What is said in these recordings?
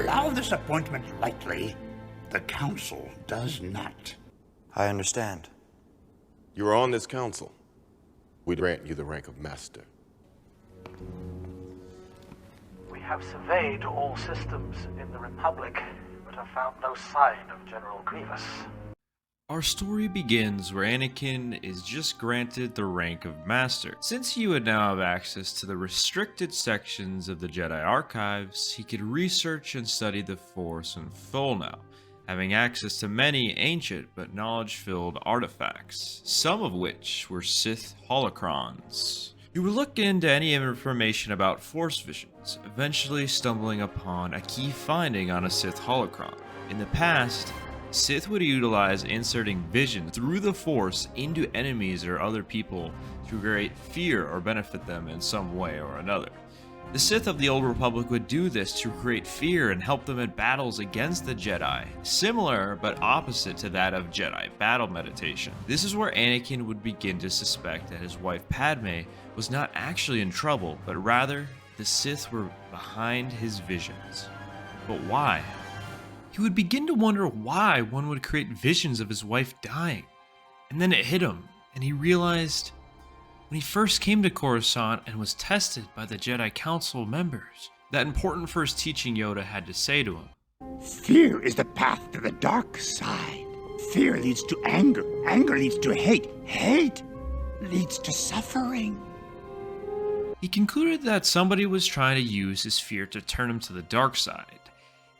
allow this appointment lightly. The Council does not. I understand. You are on this council. We grant you the rank of Master. We have surveyed all systems in the Republic, but have found no sign of General Grievous. Our story begins where Anakin is just granted the rank of Master. Since he would now have access to the restricted sections of the Jedi Archives, he could research and study the Force in full now, having access to many ancient but knowledge-filled artifacts, some of which were Sith holocrons. He would look into any information about Force visions, eventually stumbling upon a key finding on a Sith holocron. In the past, Sith would utilize inserting vision through the Force into enemies or other people to create fear or benefit them in some way or another. The Sith of the Old Republic would do this to create fear and help them in battles against the Jedi, similar but opposite to that of Jedi battle meditation. This is where Anakin would begin to suspect that his wife Padme was not actually in trouble, but rather the Sith were behind his visions. But why? He would begin to wonder why one would create visions of his wife dying. And then it hit him, and he realized when he first came to Coruscant and was tested by the Jedi Council members, that important first teaching Yoda had to say to him. Fear is the path to the dark side. Fear leads to anger. Anger leads to hate. Hate leads to suffering. He concluded that somebody was trying to use his fear to turn him to the dark side.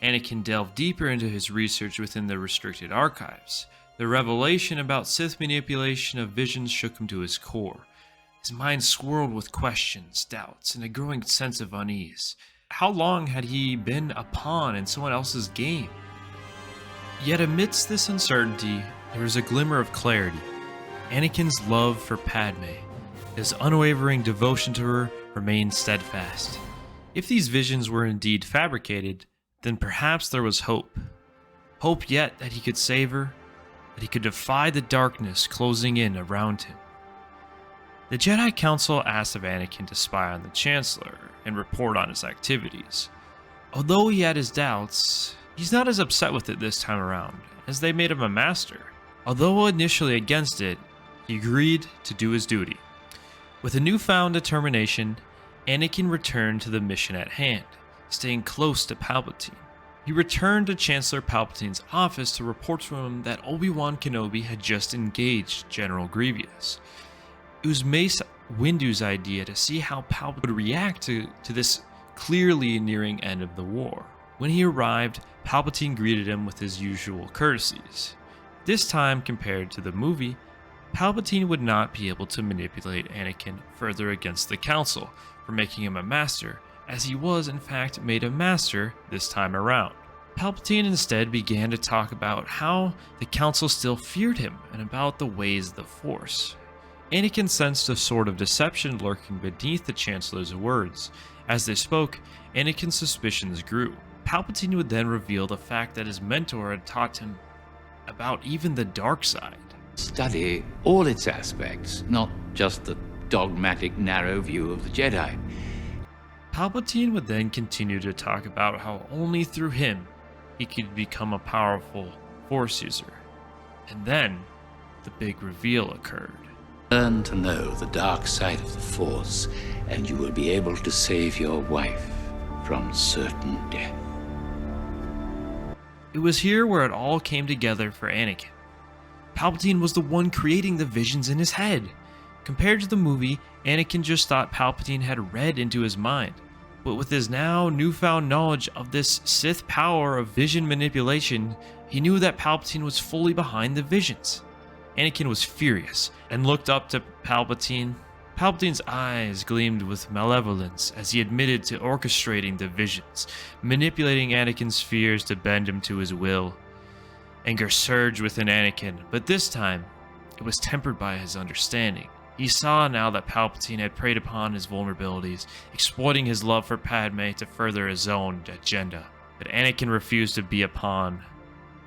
Anakin delved deeper into his research within the restricted archives. The revelation about Sith manipulation of visions shook him to his core. His mind swirled with questions, doubts, and a growing sense of unease. How long had he been a pawn in someone else's game? Yet amidst this uncertainty, there was a glimmer of clarity. Anakin's love for Padme, his unwavering devotion to her, remained steadfast. If these visions were indeed fabricated, then perhaps there was hope. Hope yet that he could save her, that he could defy the darkness closing in around him. The Jedi Council asked of Anakin to spy on the Chancellor and report on his activities. Although he had his doubts, he's not as upset with it this time around, as they made him a master. Although initially against it, he agreed to do his duty. With a newfound determination, Anakin returned to the mission at hand, staying close to Palpatine. He returned to Chancellor Palpatine's office to report to him that Obi-Wan Kenobi had just engaged General Grievous. It was Mace Windu's idea to see how Palpatine would react to this clearly nearing end of the war. When he arrived, Palpatine greeted him with his usual courtesies. This time, compared to the movie, Palpatine would not be able to manipulate Anakin further against the Council for making him a master, as he was in fact made a master this time around. Palpatine instead began to talk about how the Council still feared him and about the ways of the Force. Anakin sensed a sort of deception lurking beneath the Chancellor's words. As they spoke, Anakin's suspicions grew. Palpatine would then reveal the fact that his mentor had taught him about even the dark side. Study all its aspects, not just the dogmatic narrow view of the Jedi. Palpatine would then continue to talk about how only through him he could become a powerful Force user. And then, the big reveal occurred. Learn to know the dark side of the Force, and you will be able to save your wife from certain death. It was here where it all came together for Anakin. Palpatine was the one creating the visions in his head. Compared to the movie, Anakin just thought Palpatine had read into his mind. But with his now newfound knowledge of this Sith power of vision manipulation, he knew that Palpatine was fully behind the visions. Anakin was furious and looked up to Palpatine. Palpatine's eyes gleamed with malevolence as he admitted to orchestrating the visions, manipulating Anakin's fears to bend him to his will. Anger surged within Anakin, but this time, it was tempered by his understanding. He saw now that Palpatine had preyed upon his vulnerabilities, exploiting his love for Padme to further his own agenda. But Anakin refused to be a pawn.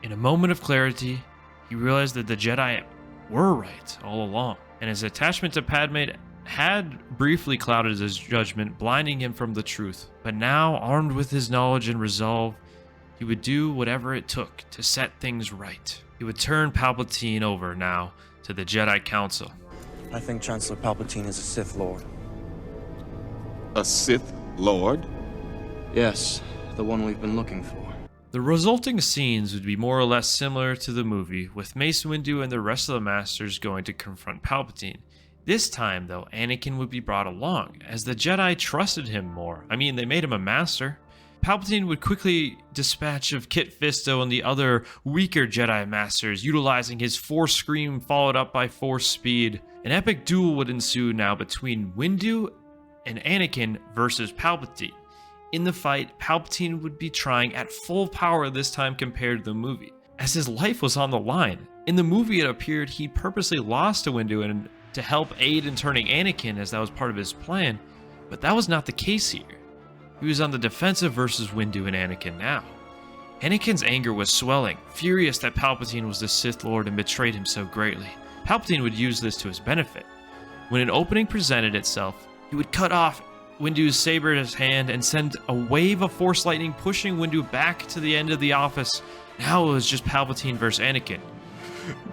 In a moment of clarity, he realized that the Jedi were right all along, and his attachment to Padme had briefly clouded his judgment, blinding him from the truth. But now, armed with his knowledge and resolve, He would do whatever it took to set things right. He would turn Palpatine over now to the Jedi Council. I think Chancellor Palpatine is a Sith Lord. A Sith Lord? Yes, the one we've been looking for. The resulting scenes would be more or less similar to the movie, with Mace Windu and the rest of the Masters going to confront Palpatine. This time, though, Anakin would be brought along, as the Jedi trusted him more. I mean, they made him a master. Palpatine would quickly dispatch of Kit Fisto and the other weaker Jedi Masters, utilizing his Force Scream followed up by Force Speed. An epic duel would ensue now between Windu and Anakin versus Palpatine. In the fight, Palpatine would be trying at full power this time compared to the movie, as his life was on the line. In the movie, it appeared he purposely lost to Windu and to help aid in turning Anakin, as that was part of his plan, but that was not the case here. He was on the defensive versus Windu and Anakin now. Anakin's anger was swelling, furious that Palpatine was the Sith Lord and betrayed him so greatly. Palpatine would use this to his benefit. When an opening presented itself, he would cut off Windu's saber in his hand and send a wave of Force lightning, pushing Windu back to the end of the office. Now it was just Palpatine versus Anakin.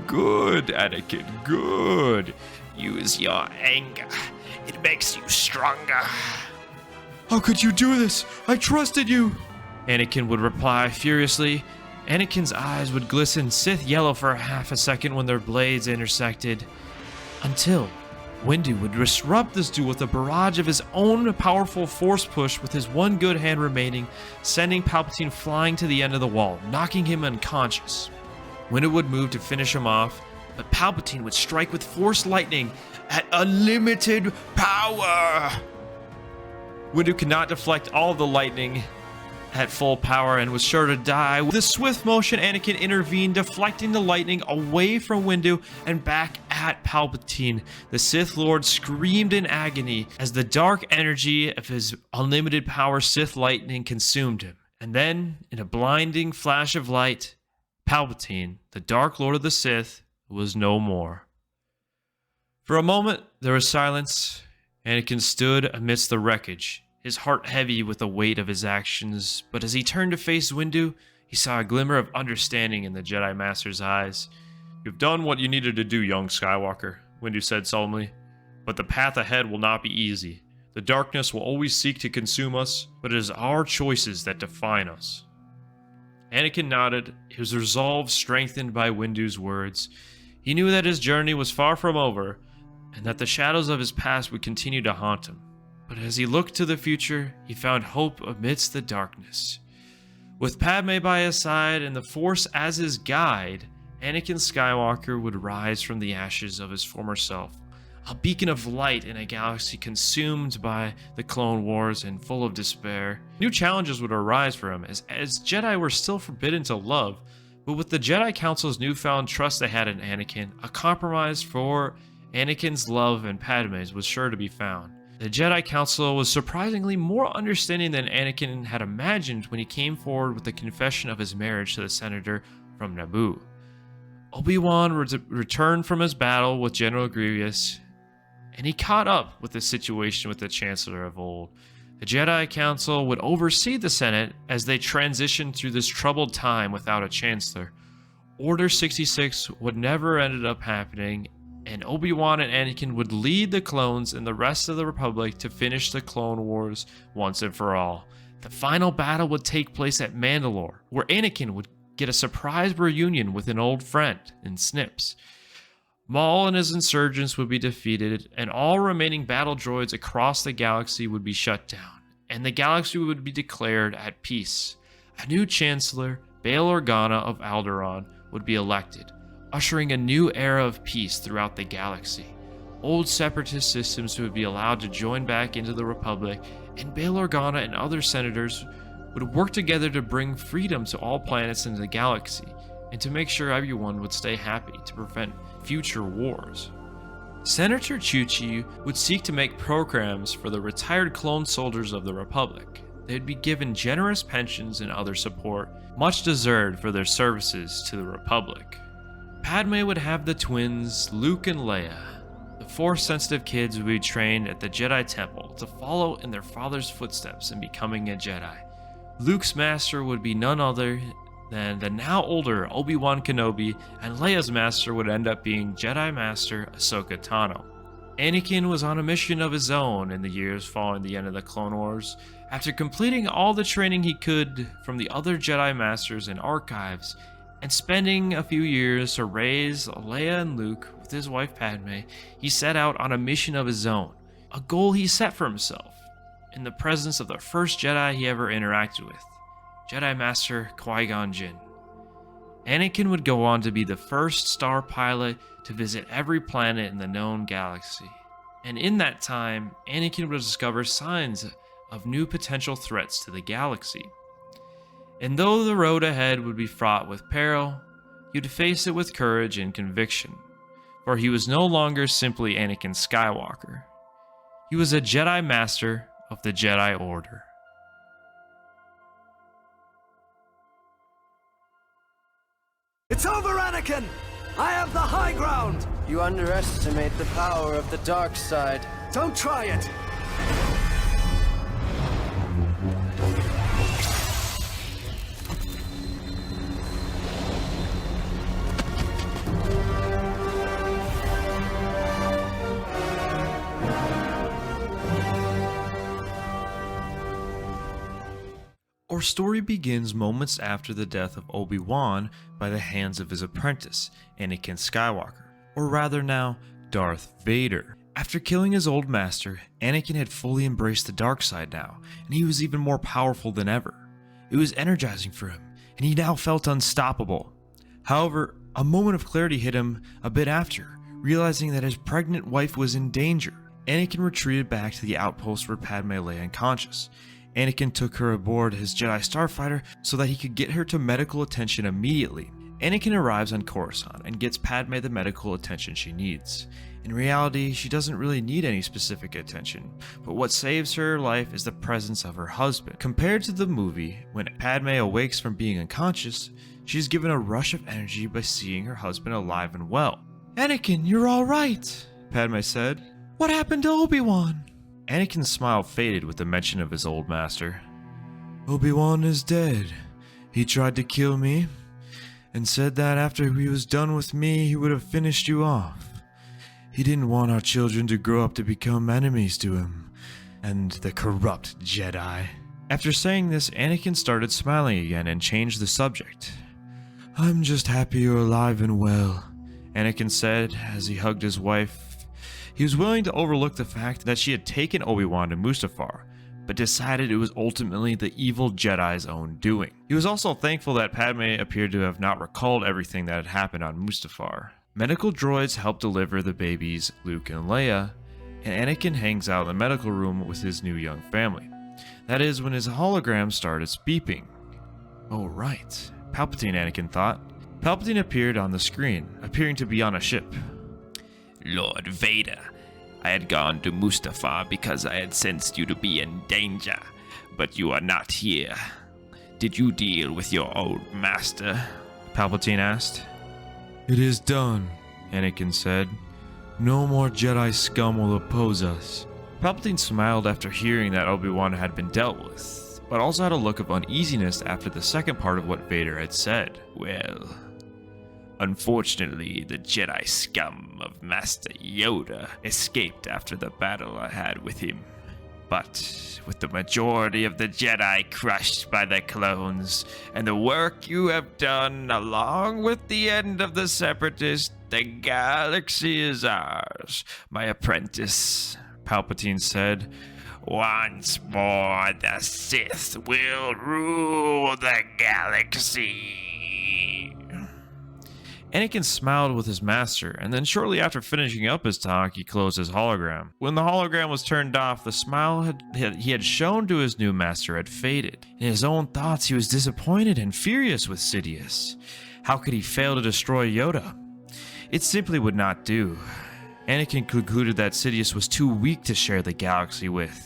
Good, Anakin, good. Use your anger. It makes you stronger. How could you do this? I trusted you. Anakin would reply furiously. Anakin's eyes would glisten Sith yellow for half a second when their blades intersected, until Windu would disrupt this duel with a barrage of his own powerful Force push with his one good hand remaining, sending Palpatine flying to the end of the wall, knocking him unconscious. Windu would move to finish him off, but Palpatine would strike with Force lightning at unlimited power. Windu could not deflect all of the lightning at full power and was sure to die. With a swift motion, Anakin intervened, deflecting the lightning away from Windu and back at Palpatine. The Sith Lord screamed in agony as the dark energy of his unlimited power Sith lightning consumed him. And then, in a blinding flash of light, Palpatine, the Dark Lord of the Sith, was no more. For a moment, there was silence. Anakin stood amidst the wreckage, his heart heavy with the weight of his actions, but as he turned to face Windu, he saw a glimmer of understanding in the Jedi Master's eyes. "You've done what you needed to do, young Skywalker," Windu said solemnly, "but the path ahead will not be easy. The darkness will always seek to consume us, but it is our choices that define us." Anakin nodded, his resolve strengthened by Windu's words. He knew that his journey was far from over, and that the shadows of his past would continue to haunt him. But as he looked to the future, he found hope amidst the darkness. With Padme by his side and the Force as his guide, Anakin Skywalker would rise from the ashes of his former self, a beacon of light in a galaxy consumed by the Clone Wars and full of despair. New challenges would arise for him, as Jedi were still forbidden to love, but with the Jedi Council's newfound trust they had in Anakin, a compromise for Anakin's love and Padme's was sure to be found. The Jedi Council was surprisingly more understanding than Anakin had imagined when he came forward with the confession of his marriage to the senator from Naboo. Obi-Wan returned from his battle with General Grievous, and he caught up with the situation with the Chancellor of old. The Jedi Council would oversee the Senate as they transitioned through this troubled time without a Chancellor. Order 66 would never ended up happening, and Obi-Wan and Anakin would lead the clones and the rest of the Republic to finish the Clone Wars once and for all. The final battle would take place at Mandalore, where Anakin would get a surprise reunion with an old friend in Snips. Maul and his insurgents would be defeated, and all remaining battle droids across the galaxy would be shut down, and the galaxy would be declared at peace. A new Chancellor, Bail Organa of Alderaan, would be elected, ushering a new era of peace throughout the galaxy. Old separatist systems would be allowed to join back into the Republic, and Bail Organa and other senators would work together to bring freedom to all planets in the galaxy, and to make sure everyone would stay happy to prevent future wars. Senator Chuchi would seek to make programs for the retired clone soldiers of the Republic. They would be given generous pensions and other support, much deserved for their services to the Republic. Padme would have the twins, Luke and Leia. The Force-sensitive kids would be trained at the Jedi Temple to follow in their father's footsteps in becoming a Jedi. Luke's master would be none other than the now older Obi-Wan Kenobi, and Leia's master would end up being Jedi Master Ahsoka Tano. Anakin was on a mission of his own in the years following the end of the Clone Wars. After completing all the training he could from the other Jedi Masters and archives, and spending a few years to raise Leia and Luke with his wife Padme, he set out on a mission of his own, a goal he set for himself, in the presence of the first Jedi he ever interacted with, Jedi Master Qui-Gon Jinn. Anakin would go on to be the first star pilot to visit every planet in the known galaxy. And in that time, Anakin would discover signs of new potential threats to the galaxy. And though the road ahead would be fraught with peril, he would face it with courage and conviction, for he was no longer simply Anakin Skywalker. He was a Jedi Master of the Jedi Order. It's over, Anakin! I have the high ground! You underestimate the power of the dark side. Don't try it! Our story begins moments after the death of Obi-Wan by the hands of his apprentice, Anakin Skywalker, or rather now, Darth Vader. After killing his old master, Anakin had fully embraced the dark side now, and he was even more powerful than ever. It was energizing for him, and he now felt unstoppable. However, a moment of clarity hit him a bit after, realizing that his pregnant wife was in danger. Anakin retreated back to the outpost where Padme lay unconscious. Anakin took her aboard his Jedi Starfighter so that he could get her to medical attention immediately. Anakin arrives on Coruscant and gets Padme the medical attention she needs. In reality, she doesn't really need any specific attention, but what saves her life is the presence of her husband. Compared to the movie, when Padme awakes from being unconscious, she's given a rush of energy by seeing her husband alive and well. Anakin, you're alright, Padme said. What happened to Obi-Wan? Anakin's smile faded with the mention of his old master. Obi-Wan is dead. He tried to kill me, and said that after he was done with me, he would have finished you off. He didn't want our children to grow up to become enemies to him, and the corrupt Jedi. After saying this, Anakin started smiling again and changed the subject. I'm just happy you're alive and well, Anakin said as he hugged his wife. He was willing to overlook the fact that she had taken Obi-Wan to Mustafar, but decided it was ultimately the evil Jedi's own doing. He was also thankful that Padme appeared to have not recalled everything that had happened on Mustafar. Medical droids help deliver the babies, Luke and Leia, and Anakin hangs out in the medical room with his new young family. That is when his hologram started beeping. Oh right, Palpatine, Anakin thought. Palpatine appeared on the screen, appearing to be on a ship. Lord Vader, I had gone to Mustafar because I had sensed you to be in danger, but you are not here. Did you deal with your old master? Palpatine asked. It is done, Anakin said. No more Jedi scum will oppose us. Palpatine smiled after hearing that Obi-Wan had been dealt with, but also had a look of uneasiness after the second part of what Vader had said. Well, unfortunately, the Jedi scum of Master Yoda escaped after the battle I had with him. But with the majority of the Jedi crushed by the clones, and the work you have done along with the end of the Separatists, the galaxy is ours, my apprentice, Palpatine said. Once more, the Sith will rule the galaxy. Anakin smiled with his master, and then shortly after finishing up his talk, he closed his hologram. When the hologram was turned off, the smile he had shown to his new master had faded. In his own thoughts, he was disappointed and furious with Sidious. How could he fail to destroy Yoda? It simply would not do. Anakin concluded that Sidious was too weak to share the galaxy with.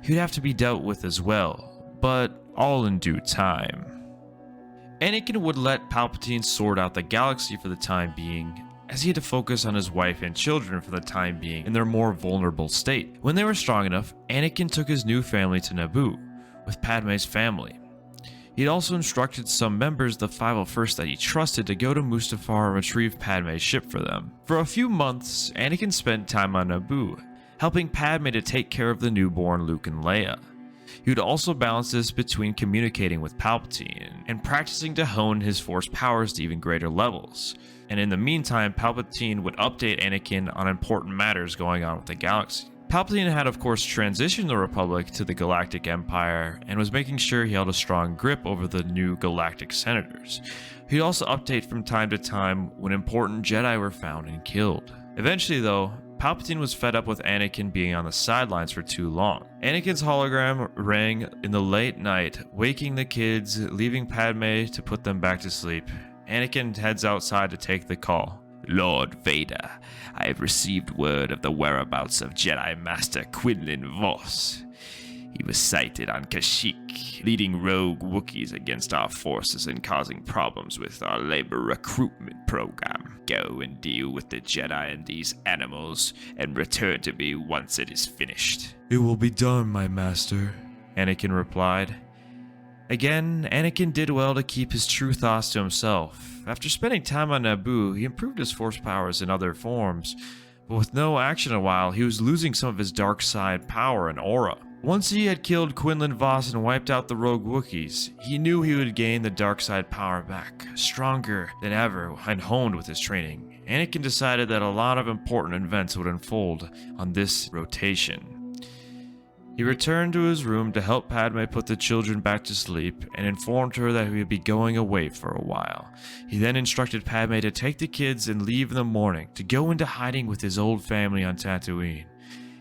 He would have to be dealt with as well, but all in due time. Anakin would let Palpatine sort out the galaxy for the time being, as he had to focus on his wife and children for the time being in their more vulnerable state. When they were strong enough, Anakin took his new family to Naboo, with Padme's family. He'd also instructed some members of the 501st that he trusted to go to Mustafar and retrieve Padme's ship for them. For a few months, Anakin spent time on Naboo, helping Padme to take care of the newborn Luke and Leia. He would also balance this between communicating with Palpatine and practicing to hone his Force powers to even greater levels. And in the meantime, Palpatine would update Anakin on important matters going on with the galaxy. Palpatine had of course transitioned the Republic to the Galactic Empire and was making sure he held a strong grip over the new Galactic Senators. He'd also update from time to time when important Jedi were found and killed. Eventually though, Palpatine was fed up with Anakin being on the sidelines for too long. Anakin's hologram rang in the late night, waking the kids, leaving Padme to put them back to sleep. Anakin heads outside to take the call. Lord Vader, I have received word of the whereabouts of Jedi Master Quinlan Vos. He was sighted on Kashyyyk, leading rogue Wookiees against our forces and causing problems with our labor recruitment program. Go and deal with the Jedi and these animals, and return to me once it is finished. It will be done, my master, Anakin replied. Again, Anakin did well to keep his true thoughts to himself. After spending time on Naboo, he improved his Force powers in other forms, but with no action a while, he was losing some of his dark side power and aura. Once he had killed Quinlan Vos and wiped out the rogue Wookiees, he knew he would gain the dark side power back, stronger than ever and honed with his training. Anakin decided that a lot of important events would unfold on this rotation. He returned to his room to help Padme put the children back to sleep and informed her that he would be going away for a while. He then instructed Padme to take the kids and leave in the morning to go into hiding with his old family on Tatooine.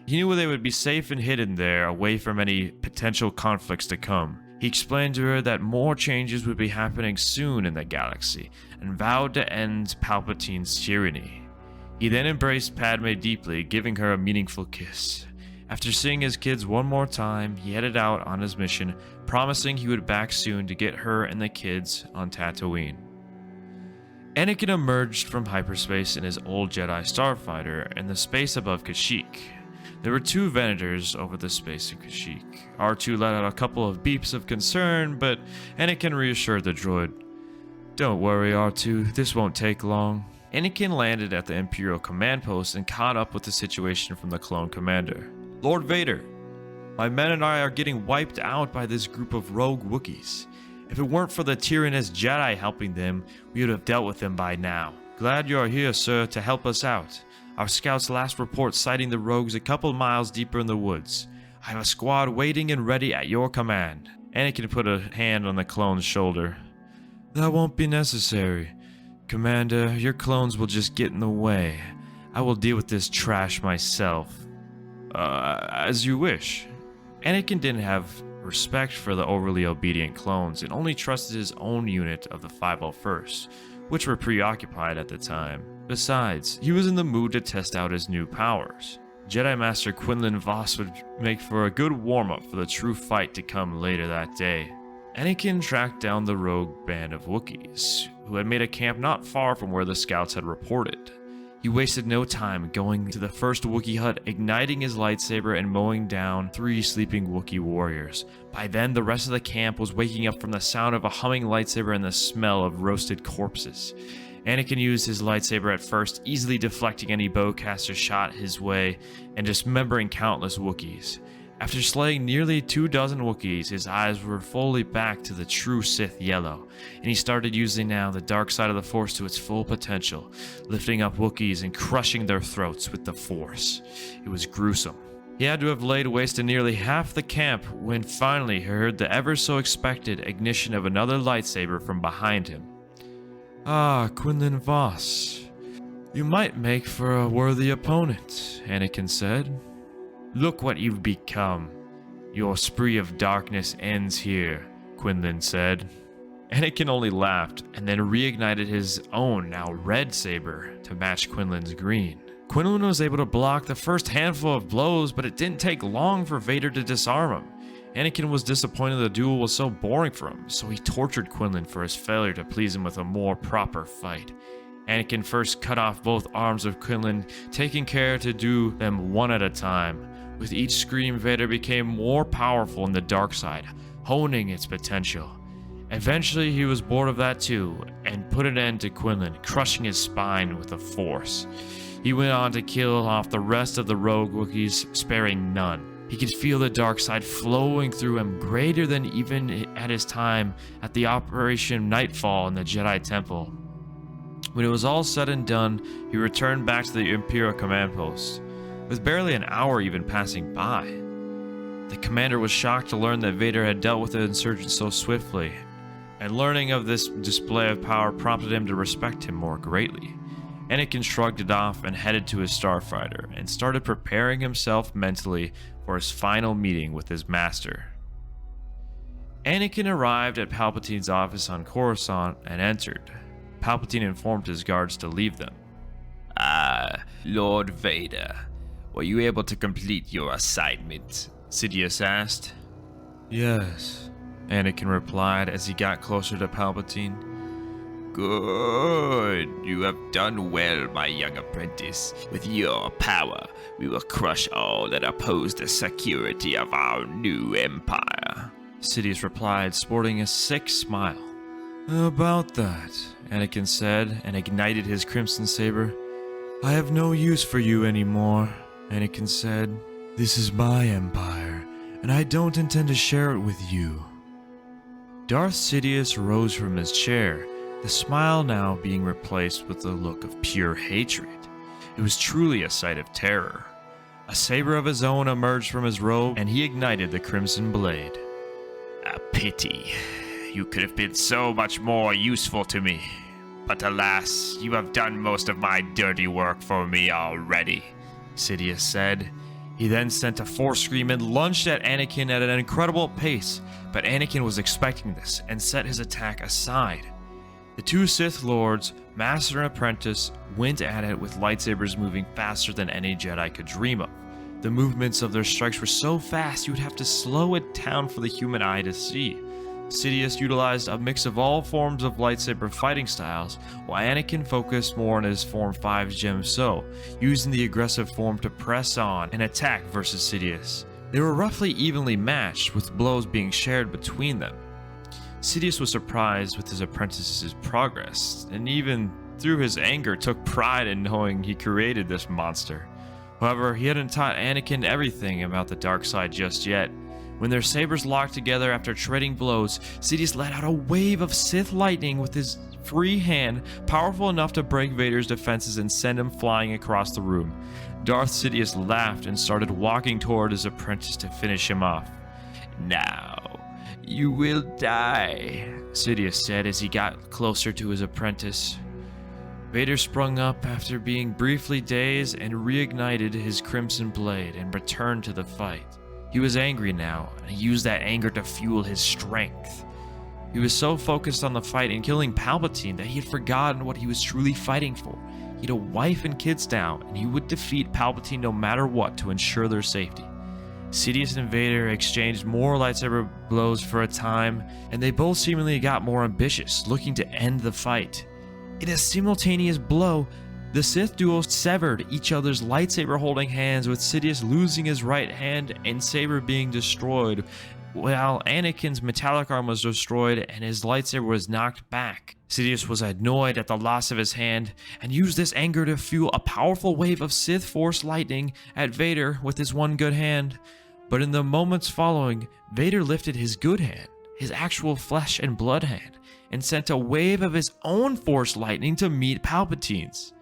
He knew they would be safe and hidden there, away from any potential conflicts to come. He explained to her that more changes would be happening soon in the galaxy and vowed to end Palpatine's tyranny. He then embraced Padme deeply, giving her a meaningful kiss. After seeing his kids one more time, he headed out on his mission, promising he would be back soon to get her and the kids on Tatooine. Anakin emerged from hyperspace in his old Jedi starfighter in the space above Kashyyyk. There were two Venators over the space of Kashyyyk. R2 let out a couple of beeps of concern, but Anakin reassured the droid. "Don't worry, R2, this won't take long." Anakin landed at the Imperial command post and caught up with the situation from the clone commander. "Lord Vader, my men and I are getting wiped out by this group of rogue Wookiees. If it weren't for the tyrannous Jedi helping them, we would have dealt with them by now. Glad you are here, sir, to help us out. Our scouts last report sighting the rogues a couple miles deeper in the woods. I have a squad waiting and ready at your command." Anakin put a hand on the clone's shoulder. "That won't be necessary. Commander, your clones will just get in the way. I will deal with this trash myself." As you wish." Anakin didn't have respect for the overly obedient clones and only trusted his own unit of the 501st, which were preoccupied at the time. Besides, he was in the mood to test out his new powers. Jedi Master Quinlan Vos would make for a good warm-up for the true fight to come later that day. Anakin tracked down the rogue band of Wookiees, who had made a camp not far from where the scouts had reported. He wasted no time going to the first Wookiee hut, igniting his lightsaber and mowing down 3 sleeping Wookiee warriors. By then, the rest of the camp was waking up from the sound of a humming lightsaber and the smell of roasted corpses. Anakin used his lightsaber at first, easily deflecting any bowcaster shot his way and dismembering countless Wookiees. After slaying nearly 24 Wookiees, his eyes were fully back to the true Sith yellow, and he started using now the dark side of the Force to its full potential, lifting up Wookiees and crushing their throats with the Force. It was gruesome. He had to have laid waste to nearly half the camp when finally he heard the ever-so-expected ignition of another lightsaber from behind him. "Ah, Quinlan Vos. You might make for a worthy opponent," Anakin said. "Look what you've become. Your spree of darkness ends here," Quinlan said. Anakin only laughed and then reignited his own now red saber to match Quinlan's green. Quinlan was able to block the first handful of blows, but it didn't take long for Vader to disarm him. Anakin was disappointed the duel was so boring for him, so he tortured Quinlan for his failure to please him with a more proper fight. Anakin first cut off both arms of Quinlan, taking care to do them one at a time. With each scream, Vader became more powerful in the dark side, honing its potential. Eventually, he was bored of that too, and put an end to Quinlan, crushing his spine with the Force. He went on to kill off the rest of the rogue Wookiees, sparing none. He could feel the dark side flowing through him, greater than even at his time at the Operation Nightfall in the Jedi Temple. When it was all said and done, he returned back to the Imperial command post, with barely an hour even passing by. The commander was shocked to learn that Vader had dealt with the insurgents so swiftly, and learning of this display of power prompted him to respect him more greatly. Anakin shrugged it off and headed to his starfighter, and started preparing himself mentally for his final meeting with his master. Anakin arrived at Palpatine's office on Coruscant and entered. Palpatine informed his guards to leave them. Lord Vader, were you able to complete your assignment? Sidious asked. Yes, Anakin replied as he got closer to Palpatine. Good. You have done well, my young apprentice. With your power, we will crush all that oppose the security of our new empire. Sidious replied, sporting a sick smile. About that, Anakin said, and ignited his crimson saber. I have no use for you anymore, Anakin said. This is my empire, and I don't intend to share it with you. Darth Sidious rose from his chair, the smile now being replaced with a look of pure hatred. It was truly a sight of terror. A saber of his own emerged from his robe, and he ignited the crimson blade. A pity. You could have been so much more useful to me. But alas, you have done most of my dirty work for me already, Sidious said. He then sent a Force scream and lunged at Anakin at an incredible pace, but Anakin was expecting this and set his attack aside. The two Sith Lords, Master and Apprentice, went at it with lightsabers moving faster than any Jedi could dream of. The movements of their strikes were so fast you would have to slow it down for the human eye to see. Sidious utilized a mix of all forms of lightsaber fighting styles, while Anakin focused more on his Form 5's Gem So, using the aggressive form to press on and attack versus Sidious. They were roughly evenly matched, with blows being shared between them. Sidious was surprised with his apprentice's progress, and even through his anger took pride in knowing he created this monster. However, he hadn't taught Anakin everything about the dark side just yet. When their sabers locked together after trading blows, Sidious let out a wave of Sith lightning with his free hand, powerful enough to break Vader's defenses and send him flying across the room. Darth Sidious laughed and started walking toward his apprentice to finish him off. Now, you will die, Sidious said as he got closer to his apprentice. Vader sprung up after being briefly dazed and reignited his crimson blade and returned to the fight. He was angry now, and he used that anger to fuel his strength. He was so focused on the fight and killing Palpatine that he had forgotten what he was truly fighting for. He had a wife and kids now, and he would defeat Palpatine no matter what to ensure their safety. Sidious and Vader exchanged more lightsaber blows for a time, and they both seemingly got more ambitious, looking to end the fight. In a simultaneous blow, the Sith duo severed each other's lightsaber holding hands, with Sidious losing his right hand and saber being destroyed, while Anakin's metallic arm was destroyed and his lightsaber was knocked back. Sidious was annoyed at the loss of his hand and used this anger to fuel a powerful wave of Sith Force lightning at Vader with his one good hand. But in the moments following, Vader lifted his good hand, his actual flesh and blood hand, and sent a wave of his own Force lightning to meet Palpatine's.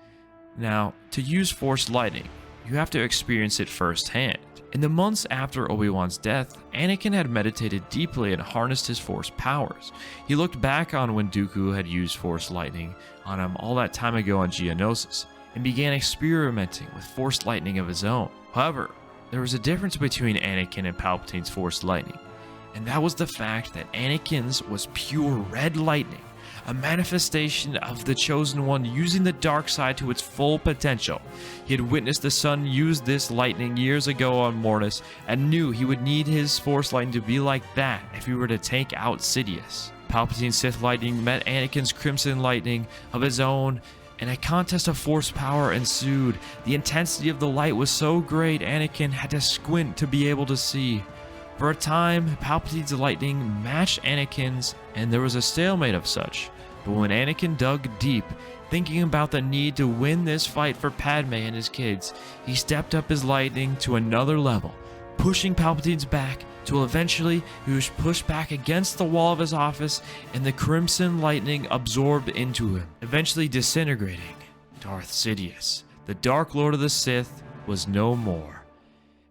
Now, to use Force lightning, you have to experience it firsthand. In the months after Obi-Wan's death, Anakin had meditated deeply and harnessed his Force powers. He looked back on when Dooku had used Force lightning on him all that time ago on Geonosis, and began experimenting with Force lightning of his own. However, there was a difference between Anakin and Palpatine's Force lightning, and that was the fact that Anakin's was pure red lightning, a manifestation of the Chosen One using the dark side to its full potential. He had witnessed the Son use this lightning years ago on Mortis, and knew he would need his Force lightning to be like that if he were to take out Sidious. Palpatine's Sith lightning met Anakin's crimson lightning of his own, and a contest of Force power ensued. The intensity of the light was so great Anakin had to squint to be able to see. For a time, Palpatine's lightning matched Anakin's, and there was a stalemate of such. But when Anakin dug deep, thinking about the need to win this fight for Padme and his kids, he stepped up his lightning to another level, pushing Palpatine's back till eventually he was pushed back against the wall of his office and the crimson lightning absorbed into him, eventually disintegrating. Darth Sidious, the Dark Lord of the Sith, was no more.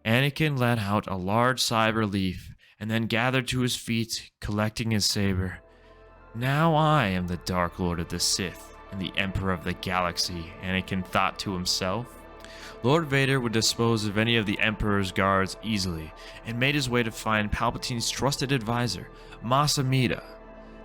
Anakin let out a large sigh of relief and then gathered to his feet, collecting his saber. Now I am the Dark Lord of the Sith and the Emperor of the Galaxy, Anakin thought to himself. Lord Vader would dispose of any of the Emperor's guards easily, and made his way to find Palpatine's trusted advisor, Mas Amedda.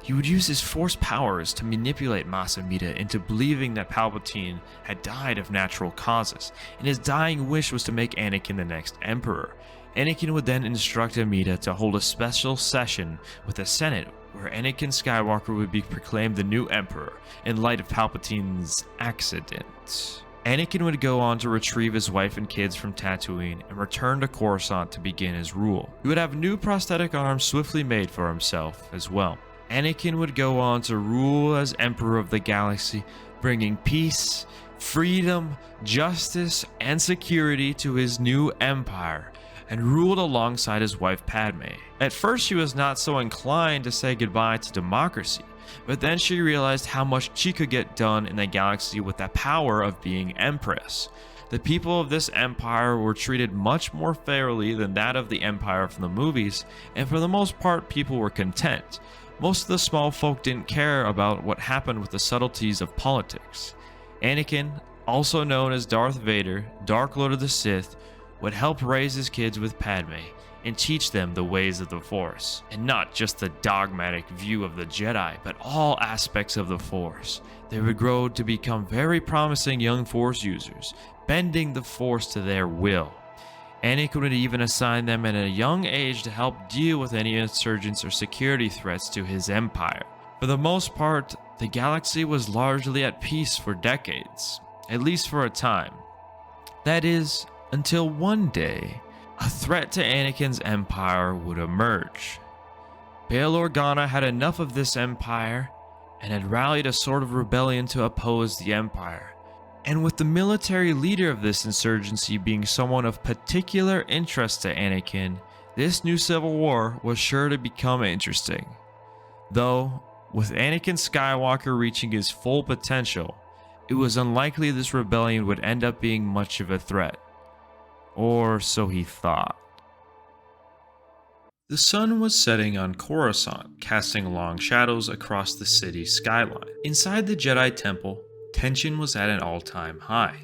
He would use his Force powers to manipulate Mas Amedda into believing that Palpatine had died of natural causes, and his dying wish was to make Anakin the next Emperor. Anakin would then instruct Amedda to hold a special session with the Senate, where Anakin Skywalker would be proclaimed the new Emperor in light of Palpatine's accident. Anakin would go on to retrieve his wife and kids from Tatooine and return to Coruscant to begin his rule. He would have new prosthetic arms swiftly made for himself as well. Anakin would go on to rule as Emperor of the Galaxy, bringing peace, freedom, justice, and security to his new empire, and ruled alongside his wife Padme. At first she was not so inclined to say goodbye to democracy, but then she realized how much she could get done in the galaxy with the power of being Empress. The people of this empire were treated much more fairly than that of the empire from the movies, and for the most part people were content. Most of the small folk didn't care about what happened with the subtleties of politics. Anakin, also known as Darth Vader, Dark Lord of the Sith, would help raise his kids with Padme and teach them the ways of the Force, and not just the dogmatic view of the Jedi, but all aspects of the Force. They would grow to become very promising young Force users, bending the Force to their will. Anakin would even assign them at a young age to help deal with any insurgents or security threats to his empire. For the most part, the galaxy was largely at peace for decades, at least for a time. That is, until one day, a threat to Anakin's empire would emerge. Bail Organa had enough of this empire and had rallied a sort of rebellion to oppose the empire. And with the military leader of this insurgency being someone of particular interest to Anakin, this new civil war was sure to become interesting. Though, with Anakin Skywalker reaching his full potential, it was unlikely this rebellion would end up being much of a threat. Or so he thought. The sun was setting on Coruscant, casting long shadows across the city's skyline. Inside the Jedi Temple, tension was at an all-time high.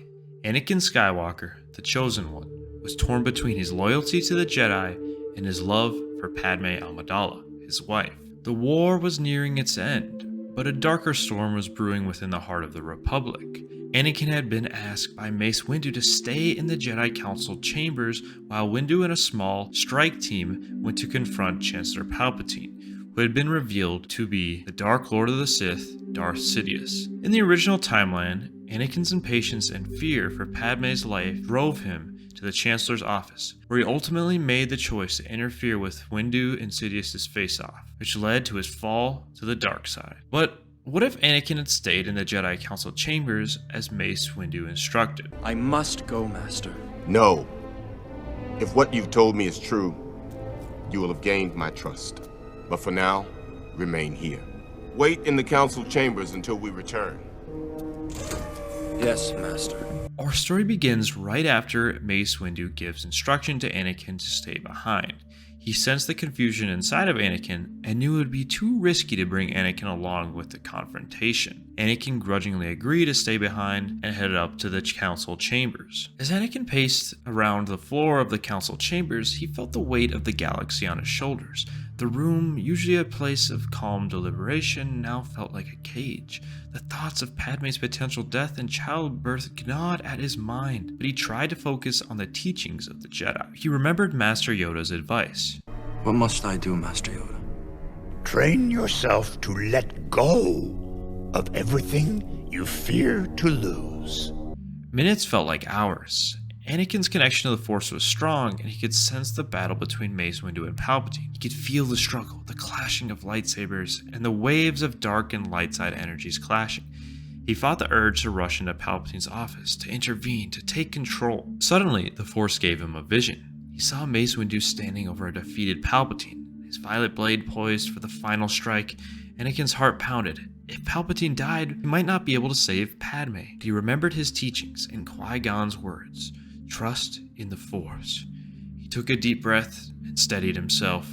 Anakin Skywalker, the Chosen One, was torn between his loyalty to the Jedi and his love for Padme Amidala, his wife. The war was nearing its end, but a darker storm was brewing within the heart of the Republic. Anakin had been asked by Mace Windu to stay in the Jedi Council chambers while Windu and a small strike team went to confront Chancellor Palpatine, who had been revealed to be the Dark Lord of the Sith, Darth Sidious. In the original timeline, Anakin's impatience and fear for Padme's life drove him to the Chancellor's office, where he ultimately made the choice to interfere with Windu and Sidious's face-off, which led to his fall to the dark side. But what if Anakin had stayed in the Jedi Council chambers as Mace Windu instructed? I must go, Master. No. If what you've told me is true, you will have gained my trust. But for now, remain here. Wait in the council chambers until we return. Yes, Master. Our story begins right after Mace Windu gives instruction to Anakin to stay behind. He sensed the confusion inside of Anakin and knew it would be too risky to bring Anakin along with the confrontation. Anakin grudgingly agreed to stay behind and headed up to the council chambers. As Anakin paced around the floor of the council chambers, he felt the weight of the galaxy on his shoulders. The room, usually a place of calm deliberation, now felt like a cage. The thoughts of Padme's potential death and childbirth gnawed at his mind, but he tried to focus on the teachings of the Jedi. He remembered Master Yoda's advice. What must I do, Master Yoda? Train yourself to let go of everything you fear to lose. Minutes felt like hours. Anakin's connection to the Force was strong, and he could sense the battle between Mace Windu and Palpatine. He could feel the struggle, the clashing of lightsabers, and the waves of dark and light side energies clashing. He fought the urge to rush into Palpatine's office, to intervene, to take control. Suddenly, the Force gave him a vision. He saw Mace Windu standing over a defeated Palpatine, his violet blade poised for the final strike. Anakin's heart pounded. If Palpatine died, he might not be able to save Padme. He remembered his teachings and Qui-Gon's words. Trust in the Force. He took a deep breath and steadied himself.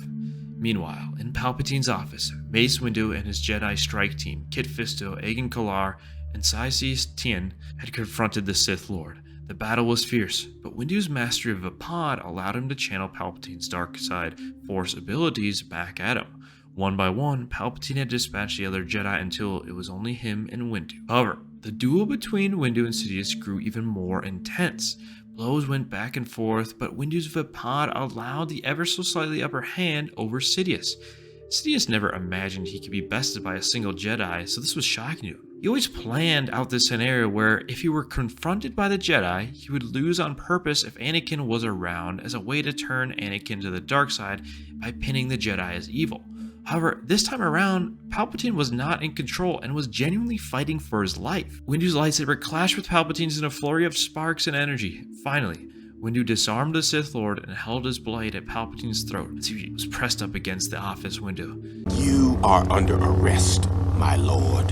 Meanwhile, in Palpatine's office, Mace Windu and his Jedi strike team, Kit Fisto, Agen Kalar, and Saisys Tien, had confronted the Sith Lord. The battle was fierce, but Windu's mastery of Vapad allowed him to channel Palpatine's dark side Force abilities back at him. One by one, Palpatine had dispatched the other Jedi until it was only him and Windu. However, the duel between Windu and Sidious grew even more intense. Blows went back and forth, but Windu's Vapad allowed the ever so slightly upper hand over Sidious. Sidious never imagined he could be bested by a single Jedi, so this was shocking to him. He always planned out this scenario where if he were confronted by the Jedi, he would lose on purpose if Anakin was around as a way to turn Anakin to the dark side by pinning the Jedi as evil. However, this time around, Palpatine was not in control and was genuinely fighting for his life. Windu's lightsaber clashed with Palpatine's in a flurry of sparks and energy. Finally, Windu disarmed the Sith Lord and held his blade at Palpatine's throat as he was pressed up against the office window. You are under arrest, my lord.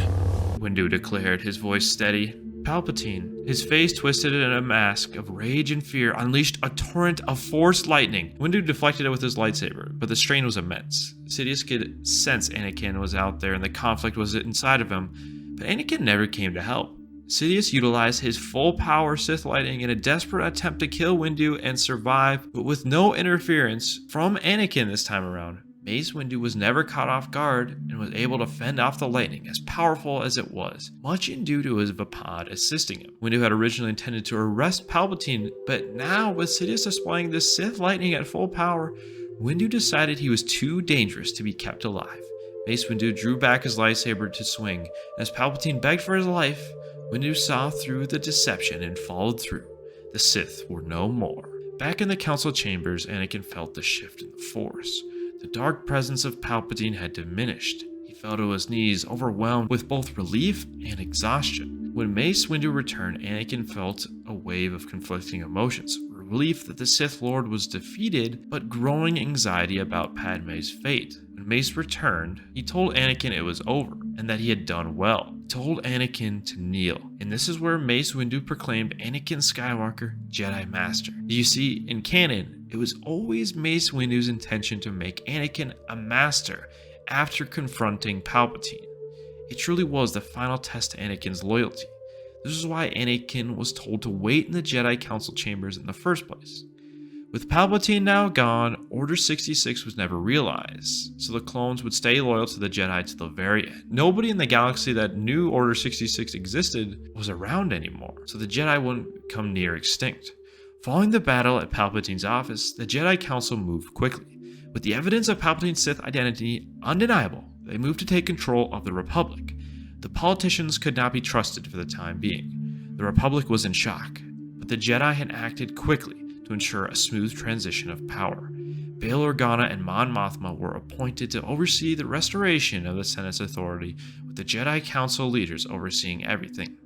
Windu declared, his voice steady. Palpatine, his face twisted in a mask of rage and fear, unleashed a torrent of Force lightning. Windu deflected it with his lightsaber, but the strain was immense. Sidious could sense Anakin was out there and the conflict was inside of him, but Anakin never came to help. Sidious utilized his full power Sith lightning in a desperate attempt to kill Windu and survive, but with no interference from Anakin this time around. Mace Windu was never caught off guard and was able to fend off the lightning, as powerful as it was, much in due to his Vapad assisting him. Windu had originally intended to arrest Palpatine, but now with Sidious displaying the Sith lightning at full power, Windu decided he was too dangerous to be kept alive. Mace Windu drew back his lightsaber to swing, and as Palpatine begged for his life, Windu saw through the deception and followed through. The Sith were no more. Back in the council chambers, Anakin felt the shift in the Force. The dark presence of Palpatine had diminished. He fell to his knees, overwhelmed with both relief and exhaustion. When Mace Windu returned, Anakin felt a wave of conflicting emotions. Relief that the Sith Lord was defeated, but growing anxiety about Padme's fate. When Mace returned, he told Anakin it was over, and that he had done well. He told Anakin to kneel, and this is where Mace Windu proclaimed Anakin Skywalker Jedi Master. You see, in canon, it was always Mace Windu's intention to make Anakin a master after confronting Palpatine. It truly was the final test to Anakin's loyalty. This is why Anakin was told to wait in the Jedi Council chambers in the first place. With Palpatine now gone, Order 66 was never realized, so the clones would stay loyal to the Jedi to the very end. Nobody in the galaxy that knew Order 66 existed was around anymore, so the Jedi wouldn't come near extinct. Following the battle at Palpatine's office, the Jedi Council moved quickly. With the evidence of Palpatine's Sith identity undeniable, they moved to take control of the Republic. The politicians could not be trusted for the time being. The Republic was in shock, but the Jedi had acted quickly to ensure a smooth transition of power. Bail Organa and Mon Mothma were appointed to oversee the restoration of the Senate's authority, with the Jedi Council leaders overseeing everything.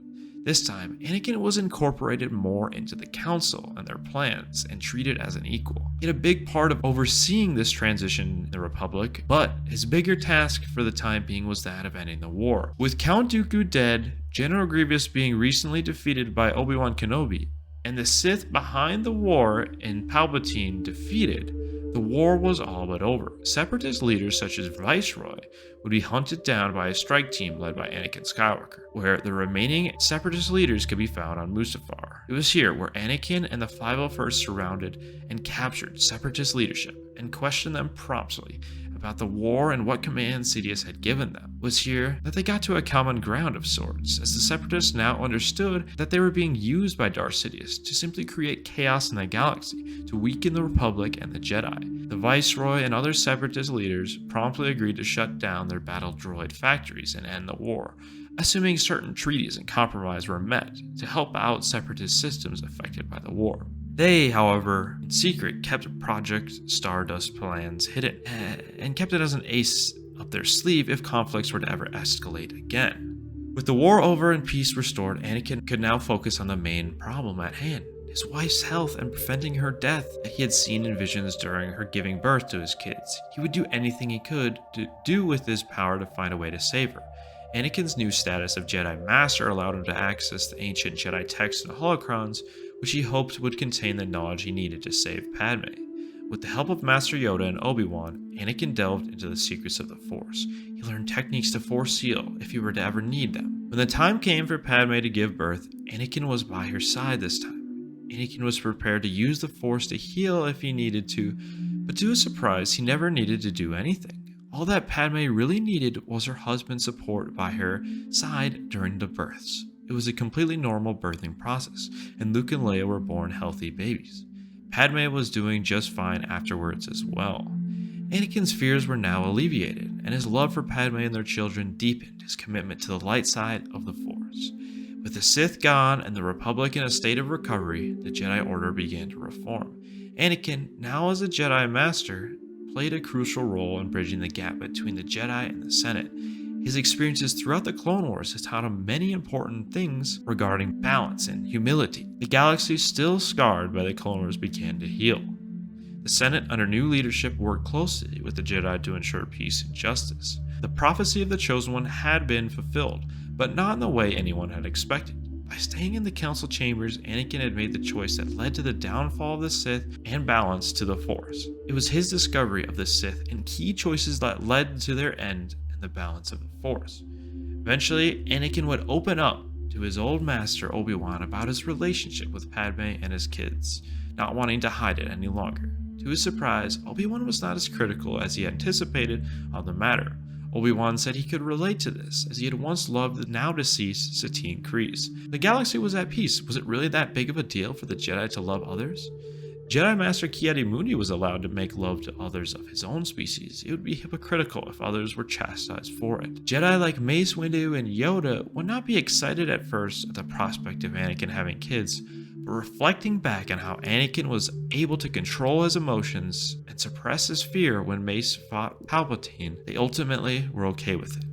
This time, Anakin was incorporated more into the Council and their plans and treated as an equal. He had a big part of overseeing this transition in the Republic, but his bigger task for the time being was that of ending the war. With Count Dooku dead, General Grievous being recently defeated by Obi-Wan Kenobi, and the Sith behind the war and Palpatine defeated, the war was all but over. Separatist leaders such as Viceroy would be hunted down by a strike team led by Anakin Skywalker, where the remaining Separatist leaders could be found on Mustafar. It was here where Anakin and the 501st surrounded and captured Separatist leadership and questioned them promptly about the war and what commands Sidious had given them. It was here that they got to a common ground of sorts, as the Separatists now understood that they were being used by Darth Sidious to simply create chaos in the galaxy, to weaken the Republic and the Jedi. The Viceroy and other Separatist leaders promptly agreed to shut down their battle droid factories and end the war, assuming certain treaties and compromise were met to help out Separatist systems affected by the war. They, however, in secret, kept Project Stardust plans hidden and kept it as an ace up their sleeve if conflicts were to ever escalate again. With the war over and peace restored, Anakin could now focus on the main problem at hand, his wife's health and preventing her death that he had seen in visions during her giving birth to his kids. He would do anything he could to do with his power to find a way to save her. Anakin's new status of Jedi Master allowed him to access the ancient Jedi texts and holocrons, which he hoped would contain the knowledge he needed to save Padme. With the help of Master Yoda and Obi-Wan, Anakin delved into the secrets of the Force. He learned techniques to Force heal if he were to ever need them. When the time came for Padme to give birth, Anakin was by her side this time. Anakin was prepared to use the Force to heal if he needed to, but to his surprise, he never needed to do anything. All that Padme really needed was her husband's support by her side during the births. It was a completely normal birthing process, and Luke and Leia were born healthy babies. Padme was doing just fine afterwards as well. Anakin's fears were now alleviated, and his love for Padme and their children deepened his commitment to the light side of the Force. With the Sith gone and the Republic in a state of recovery, the Jedi Order began to reform. Anakin, now as a Jedi Master, played a crucial role in bridging the gap between the Jedi and the Senate. His experiences throughout the Clone Wars has taught him many important things regarding balance and humility. The galaxy still scarred by the Clone Wars began to heal. The Senate under new leadership worked closely with the Jedi to ensure peace and justice. The prophecy of the Chosen One had been fulfilled, but not in the way anyone had expected. By staying in the council chambers, Anakin had made the choice that led to the downfall of the Sith and balance to the Force. It was his discovery of the Sith and key choices that led to their end and the balance of the Force. Eventually, Anakin would open up to his old master Obi-Wan about his relationship with Padme and his kids, not wanting to hide it any longer. To his surprise, Obi-Wan was not as critical as he anticipated on the matter. Obi-Wan said he could relate to this, as he had once loved the now-deceased Satine Kryze. The galaxy was at peace. Was it really that big of a deal for the Jedi to love others? Jedi Master Ki-Adi-Mundi was allowed to make love to others of his own species. It would be hypocritical if others were chastised for it. Jedi like Mace Windu and Yoda would not be excited at first at the prospect of Anakin having kids, but reflecting back on how Anakin was able to control his emotions and suppress his fear when Mace fought Palpatine, they ultimately were okay with it.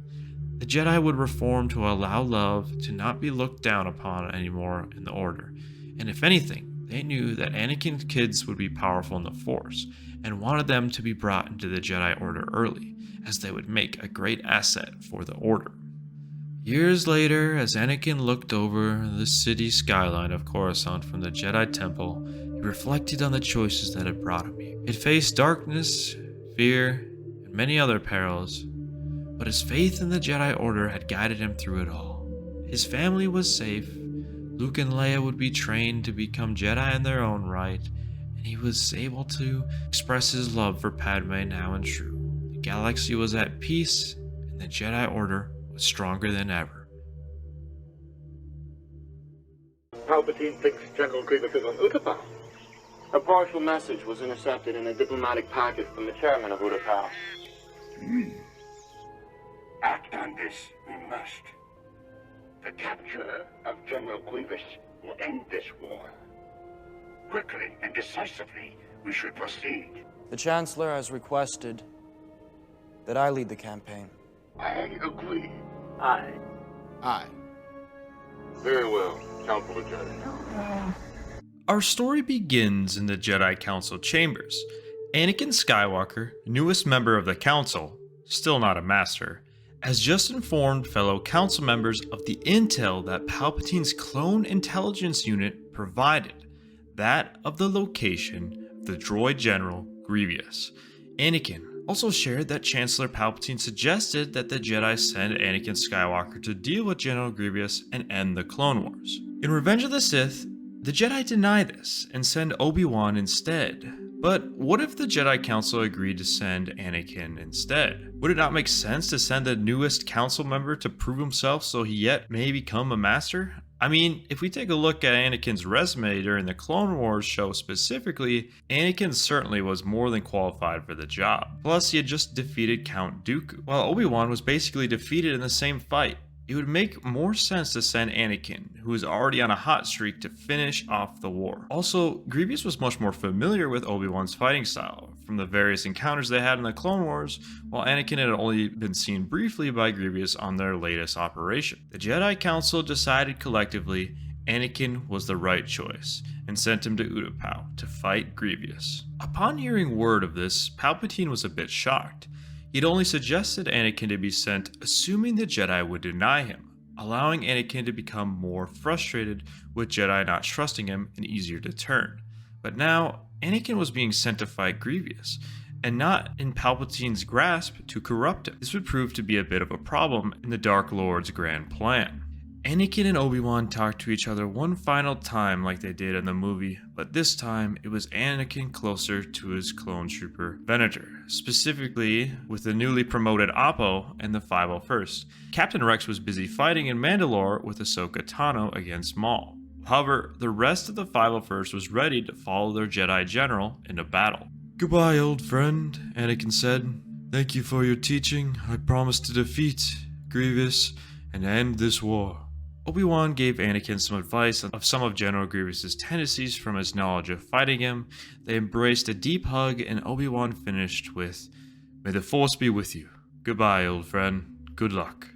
The Jedi would reform to allow love to not be looked down upon anymore in the Order, and if anything, they knew that Anakin's kids would be powerful in the Force, and wanted them to be brought into the Jedi Order early, as they would make a great asset for the Order. Years later, as Anakin looked over the city skyline of Coruscant from the Jedi Temple, he reflected on the choices that had brought him here. He had faced darkness, fear, and many other perils, but his faith in the Jedi Order had guided him through it all. His family was safe, Luke and Leia would be trained to become Jedi in their own right, and he was able to express his love for Padme now and true. The galaxy was at peace, and the Jedi Order was stronger than ever. Palpatine thinks General Grievous is on Utapau. A partial message was intercepted in a diplomatic packet from the chairman of Utapau. Act on this, we must. The capture of General Grievous will end this war. Quickly and decisively, we should proceed. The Chancellor has requested that I lead the campaign. I agree. Aye. Aye. Very well, Council of Jedi. Our story begins in the Jedi Council chambers. Anakin Skywalker, newest member of the Council, still not a master, has just informed fellow council members of the intel that Palpatine's clone intelligence unit provided, that of the location of the droid general Grievous. Anakin also shared that Chancellor Palpatine suggested that the Jedi send Anakin Skywalker to deal with General Grievous and end the Clone Wars. In Revenge of the Sith, the Jedi deny this and send Obi-Wan instead. But what if the Jedi Council agreed to send Anakin instead? Would it not make sense to send the newest council member to prove himself so he yet may become a master? I mean, if we take a look at Anakin's resume during the Clone Wars show specifically, Anakin certainly was more than qualified for the job. Plus, he had just defeated Count Dooku, while Obi-Wan was basically defeated in the same fight. It would make more sense to send Anakin, who is already on a hot streak, to finish off the war. Also, Grievous was much more familiar with Obi-Wan's fighting style from the various encounters they had in the Clone Wars, while Anakin had only been seen briefly by Grievous on their latest operation. The Jedi Council decided collectively Anakin was the right choice and sent him to Utapau to fight Grievous. Upon hearing word of this, Palpatine was a bit shocked. He'd only suggested Anakin to be sent, assuming the Jedi would deny him, allowing Anakin to become more frustrated with Jedi not trusting him and easier to turn. But now, Anakin was being sent to fight Grievous, and not in Palpatine's grasp to corrupt him. This would prove to be a bit of a problem in the Dark Lord's grand plan. Anakin and Obi-Wan talked to each other one final time like they did in the movie, but this time it was Anakin closer to his clone trooper Venator, specifically with the newly promoted Oppo and the 501st. Captain Rex was busy fighting in Mandalore with Ahsoka Tano against Maul. However, the rest of the 501st was ready to follow their Jedi General into battle. "Goodbye, old friend," Anakin said. "Thank you for your teaching. I promise to defeat Grievous and end this war." Obi-Wan gave Anakin some advice of some of General Grievous's tendencies from his knowledge of fighting him. They embraced a deep hug, and Obi-Wan finished with, "May the Force be with you. Goodbye, old friend. Good luck."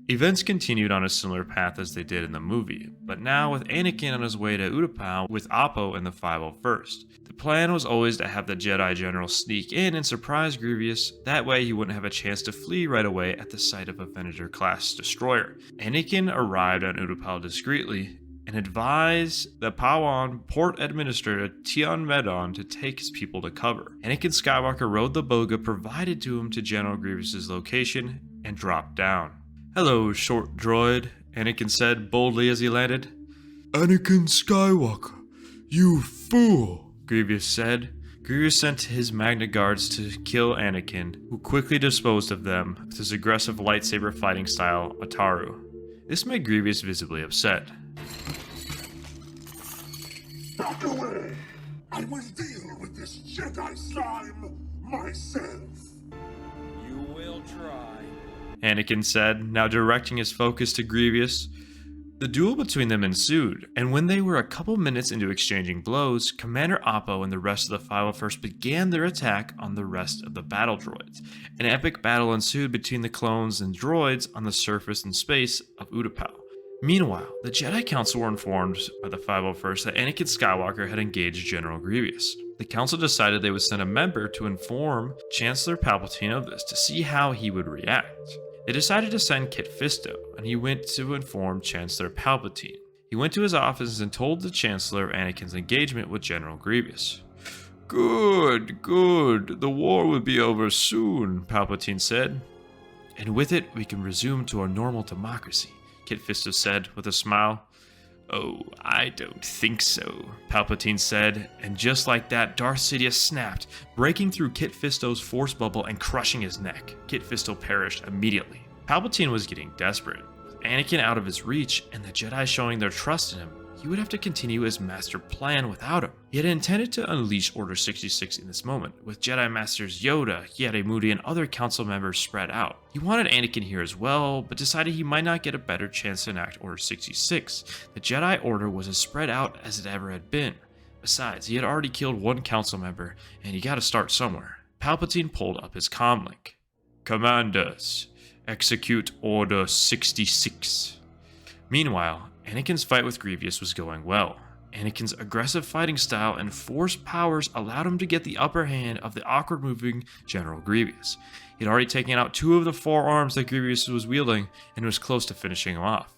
Events continued on a similar path as they did in the movie, but now with Anakin on his way to Utapau with Oppo and the 501st. The plan was always to have the Jedi General sneak in and surprise Grievous, that way he wouldn't have a chance to flee right away at the sight of a Venator-class destroyer. Anakin arrived on Utapau discreetly and advised the Padawan port administrator Tion Medon to take his people to cover. Anakin Skywalker rode the boga provided to him to General Grievous's location and dropped down. "Hello, short droid," Anakin said boldly as he landed. "Anakin Skywalker, you fool," Grievous said. Grievous sent his Magna Guards to kill Anakin, who quickly disposed of them with his aggressive lightsaber fighting style, Ataru. This made Grievous visibly upset. Back away! I will deal with this Jedi slime myself. You will try, Anakin said, now directing his focus to Grievous. The duel between them ensued, and when they were a couple minutes into exchanging blows, Commander Oppo and the rest of the 501st began their attack on the rest of the battle droids. An epic battle ensued between the clones and droids on the surface and space of Utapau. Meanwhile, the Jedi Council were informed by the 501st that Anakin Skywalker had engaged General Grievous. The Council decided they would send a member to inform Chancellor Palpatine of this to see how he would react. They decided to send Kit Fisto, and he went to inform Chancellor Palpatine. He went to his office and told the Chancellor of Anakin's engagement with General Grievous. Good. The war will be over soon, Palpatine said. And with it, we can resume to our normal democracy, Kit Fisto said with a smile. Oh, I don't think so, Palpatine said, and just like that, Darth Sidious snapped, breaking through Kit Fisto's force bubble and crushing his neck. Kit Fisto perished immediately. Palpatine was getting desperate. With Anakin out of his reach and the Jedi showing their trust in him, he would have to continue his master plan without him. He had intended to unleash Order 66 in this moment, with Jedi Masters Yoda, Yeti Moody, and other council members spread out. He wanted Anakin here as well, but decided he might not get a better chance to enact Order 66. The Jedi Order was as spread out as it ever had been. Besides, he had already killed one council member, and he gotta start somewhere. Palpatine pulled up his comlink. Commanders, execute Order 66. Meanwhile, Anakin's fight with Grievous was going well. Anakin's aggressive fighting style and force powers allowed him to get the upper hand of the awkward moving General Grievous. He'd already taken out 2 of the 4 arms that Grievous was wielding and was close to finishing him off.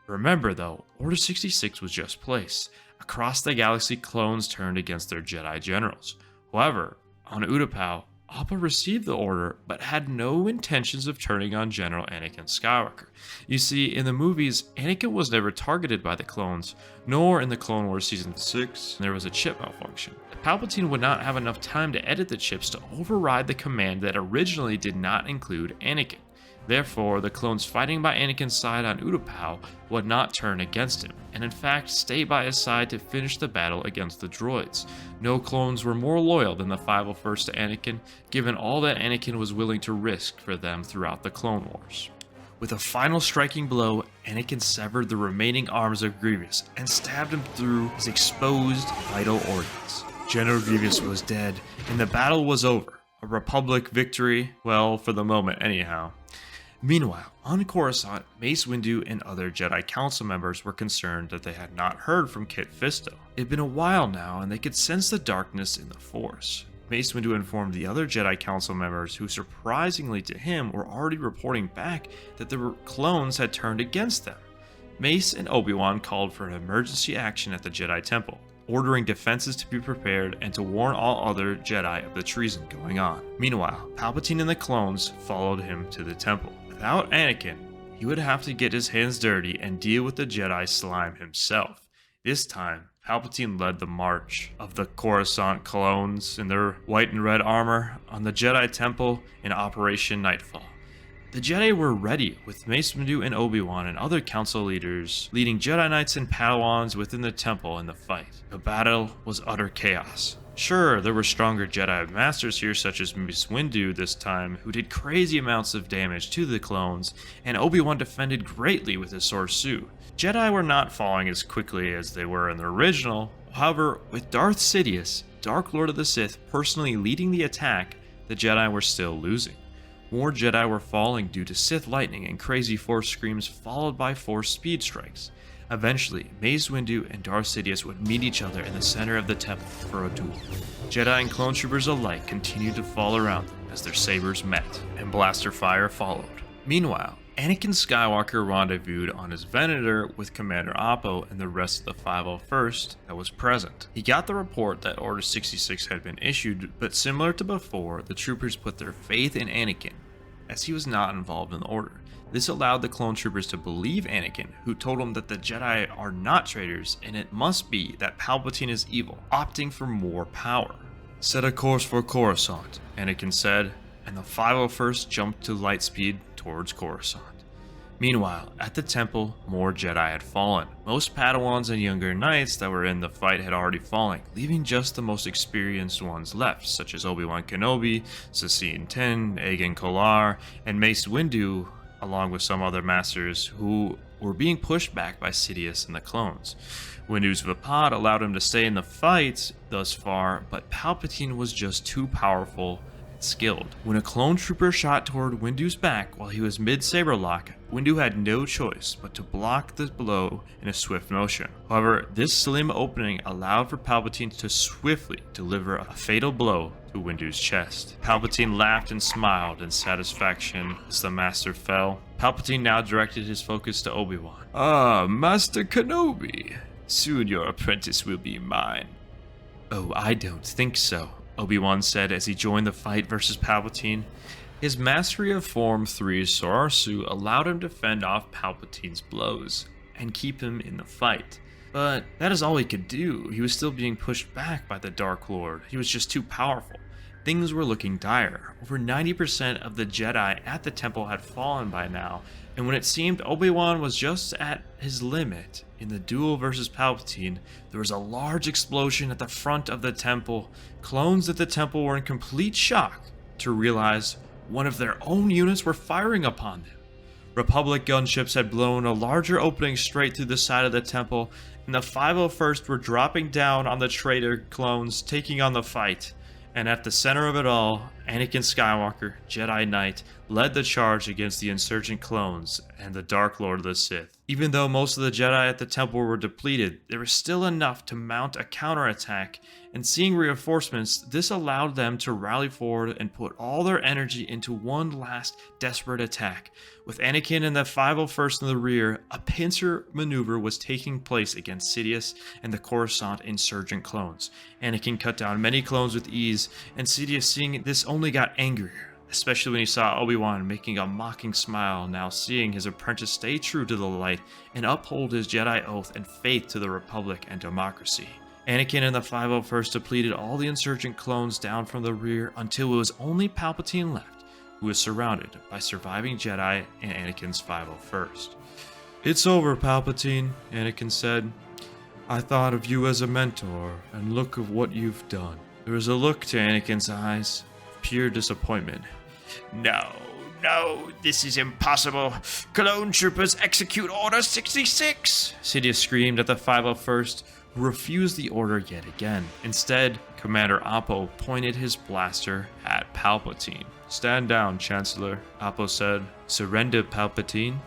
Remember though, Order 66 was just placed. Across the galaxy, clones turned against their Jedi generals. However, on Utapau, Appa received the order, but had no intentions of turning on General Anakin Skywalker. You see, in the movies, Anakin was never targeted by the clones, nor in the Clone Wars Season 6, there was a chip malfunction. Palpatine would not have enough time to edit the chips to override the command that originally did not include Anakin. Therefore, the clones fighting by Anakin's side on Utapau would not turn against him, and in fact stay by his side to finish the battle against the droids. No clones were more loyal than the 501st to Anakin, given all that Anakin was willing to risk for them throughout the Clone Wars. With a final striking blow, Anakin severed the remaining arms of Grievous and stabbed him through his exposed vital organs. General Grievous was dead, and the battle was over. A Republic victory, well, for the moment anyhow. Meanwhile, on Coruscant, Mace Windu and other Jedi Council members were concerned that they had not heard from Kit Fisto. It had been a while now, and they could sense the darkness in the Force. Mace Windu informed the other Jedi Council members, who surprisingly to him were already reporting back that the clones had turned against them. Mace and Obi-Wan called for an emergency action at the Jedi Temple, ordering defenses to be prepared and to warn all other Jedi of the treason going on. Meanwhile, Palpatine and the clones followed him to the temple. Without Anakin, he would have to get his hands dirty and deal with the Jedi slime himself. This time, Palpatine led the march of the Coruscant clones in their white and red armor on the Jedi Temple in Operation Nightfall. The Jedi were ready, with Mace Windu and Obi-Wan and other council leaders leading Jedi Knights and Padawans within the temple in the fight. The battle was utter chaos. Sure, there were stronger Jedi Masters here, such as Mace Windu this time, who did crazy amounts of damage to the clones, and Obi-Wan defended greatly with his Sorsu. Jedi were not falling as quickly as they were in the original. However, with Darth Sidious, Dark Lord of the Sith, personally leading the attack, the Jedi were still losing. More Jedi were falling due to Sith lightning and crazy Force screams, followed by Force speed strikes. Eventually, Mace Windu and Darth Sidious would meet each other in the center of the temple for a duel. Jedi and clone troopers alike continued to fall around them as their sabers met, and blaster fire followed. Meanwhile, Anakin Skywalker rendezvoused on his Venator with Commander Oppo and the rest of the 501st that was present. He got the report that Order 66 had been issued, but similar to before, the troopers put their faith in Anakin, as he was not involved in the Order. This allowed the clone troopers to believe Anakin, who told them that the Jedi are not traitors and it must be that Palpatine is evil, opting for more power. "Set a course for Coruscant," Anakin said, and the 501st jumped to lightspeed towards Coruscant. Meanwhile, at the temple, more Jedi had fallen. Most Padawans and younger knights that were in the fight had already fallen, leaving just the most experienced ones left, such as Obi-Wan Kenobi, Sassine Ten, Agen Kolar, and Mace Windu, along with some other masters who were being pushed back by Sidious and the clones. Windu's Vapad allowed him to stay in the fight thus far, but Palpatine was just too powerful and skilled. When a clone trooper shot toward Windu's back while he was mid-saber lock, Windu had no choice but to block the blow in a swift motion. However, this slim opening allowed for Palpatine to swiftly deliver a fatal blow to Windu's chest. Palpatine laughed and smiled in satisfaction as the Master fell. Palpatine now directed his focus to Obi-Wan. "Ah, Master Kenobi, soon your apprentice will be mine." "Oh, I don't think so," Obi-Wan said as he joined the fight versus Palpatine. His mastery of Form 3 Sorsu allowed him to fend off Palpatine's blows and keep him in the fight. But that is all he could do. He was still being pushed back by the Dark Lord. He was just too powerful. Things were looking dire. Over 90% of the Jedi at the temple had fallen by now, and when it seemed Obi-Wan was just at his limit in the duel versus Palpatine, there was a large explosion at the front of the temple. Clones at the temple were in complete shock to realize one of their own units were firing upon them. Republic gunships had blown a larger opening straight through the side of the temple, and the 501st were dropping down on the traitor clones, taking on the fight. And at the center of it all, Anakin Skywalker, Jedi Knight, led the charge against the insurgent clones and the Dark Lord of the Sith. Even though most of the Jedi at the temple were depleted, there was still enough to mount a counterattack, and seeing reinforcements, this allowed them to rally forward and put all their energy into one last desperate attack. With Anakin and the 501st in the rear, a pincer maneuver was taking place against Sidious and the Coruscant insurgent clones. Anakin cut down many clones with ease, and Sidious, seeing this, only got angrier, especially when he saw Obi-Wan making a mocking smile, now seeing his apprentice stay true to the light and uphold his Jedi oath and faith to the Republic and democracy. Anakin and the 501st depleted all the insurgent clones down from the rear until it was only Palpatine left, who was surrounded by surviving Jedi and Anakin's 501st. "It's over, Palpatine," Anakin said. "I thought of you as a mentor, and look of what you've done." There was a look to Anakin's eyes, pure disappointment. No, no, this is impossible. Clone troopers execute Order 66! Sidious screamed at the 501st, who refused the order yet again. Instead, Commander Appo pointed his blaster at Palpatine. "Stand down, Chancellor," Appo said. "Surrender, Palpatine,"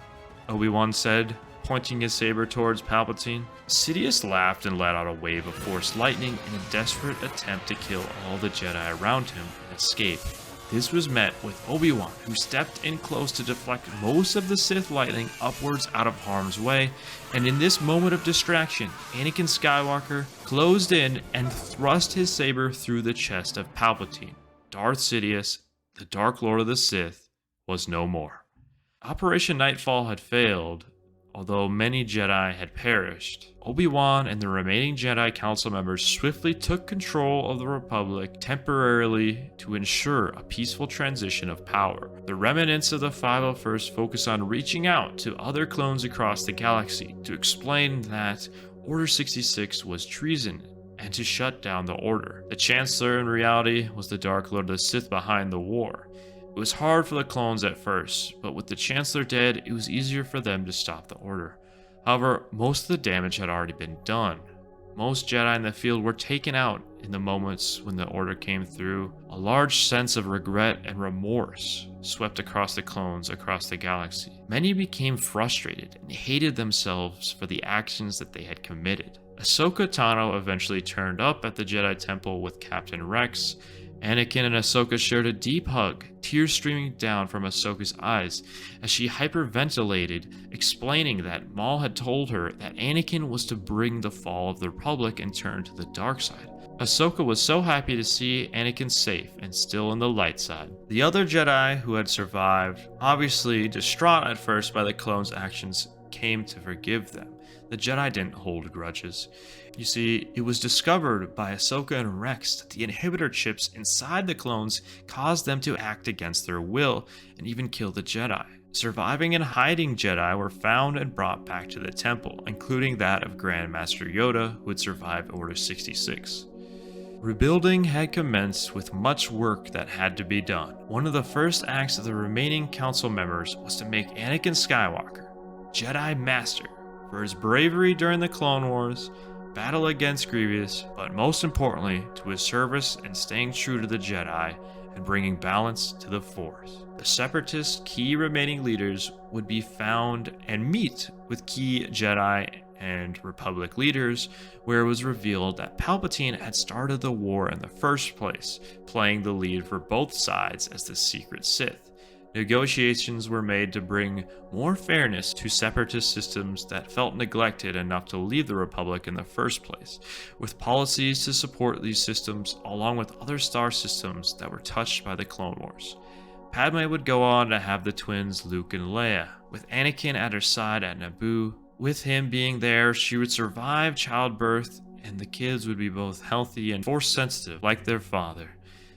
Obi-Wan said, pointing his saber towards Palpatine. Sidious laughed and let out a wave of Force lightning in a desperate attempt to kill all the Jedi around him and escape. This was met with Obi-Wan, who stepped in close to deflect most of the Sith lightning upwards out of harm's way, and in this moment of distraction, Anakin Skywalker closed in and thrust his saber through the chest of Palpatine. Darth Sidious, the Dark Lord of the Sith, was no more. Operation Nightfall had failed, although many Jedi had perished. Obi-Wan and the remaining Jedi Council members swiftly took control of the Republic temporarily to ensure a peaceful transition of power. The remnants of the 501st focus on reaching out to other clones across the galaxy to explain that Order 66 was treason and to shut down the Order. The Chancellor, in reality, was the Dark Lord of the Sith behind the war. It was hard for the clones at first, but with the Chancellor dead, it was easier for them to stop the Order. However, most of the damage had already been done. Most Jedi in the field were taken out in the moments when the Order came through. A large sense of regret and remorse swept across the clones across the galaxy. Many became frustrated and hated themselves for the actions that they had committed. Ahsoka Tano eventually turned up at the Jedi Temple with Captain Rex. Anakin and Ahsoka shared a deep hug, tears streaming down from Ahsoka's eyes as she hyperventilated, explaining that Maul had told her that Anakin was to bring the fall of the Republic and turn to the dark side. Ahsoka was so happy to see Anakin safe and still in the light side. The other Jedi who had survived, obviously distraught at first by the clones' actions, came to forgive them. The Jedi didn't hold grudges. You see, it was discovered by Ahsoka and Rex that the inhibitor chips inside the clones caused them to act against their will and even kill the Jedi. Surviving and hiding Jedi were found and brought back to the temple, including that of Grand Master Yoda, who had survived Order 66. Rebuilding had commenced with much work that had to be done. One of the first acts of the remaining council members was to make Anakin Skywalker Jedi Master for his bravery during the Clone Wars, battle against Grievous, but most importantly, to his service and staying true to the Jedi and bringing balance to the Force. The Separatist key remaining leaders would be found and meet with key Jedi and Republic leaders, where it was revealed that Palpatine had started the war in the first place, playing the lead for both sides as the secret Sith. Negotiations were made to bring more fairness to separatist systems that felt neglected enough to leave the Republic in the first place, with policies to support these systems along with other star systems that were touched by the Clone Wars. Padme would go on to have the twins Luke and Leia, with Anakin at her side at Naboo. With him being there, she would survive childbirth, and the kids would be both healthy and Force sensitive like their father.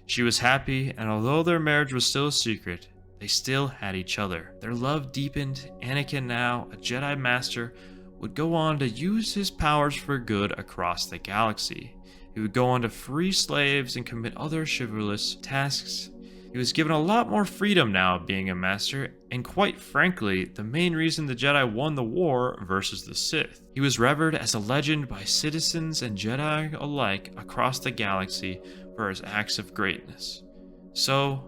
She was happy, and although their marriage was still a secret, they still had each other. Their love deepened. Anakin, now a Jedi Master, would go on to use his powers for good across the galaxy. He would go on to free slaves and commit other chivalrous tasks. He was given a lot more freedom now being a master, and quite frankly, the main reason the Jedi won the war versus the Sith. He was revered as a legend by citizens and Jedi alike across the galaxy for his acts of greatness. So,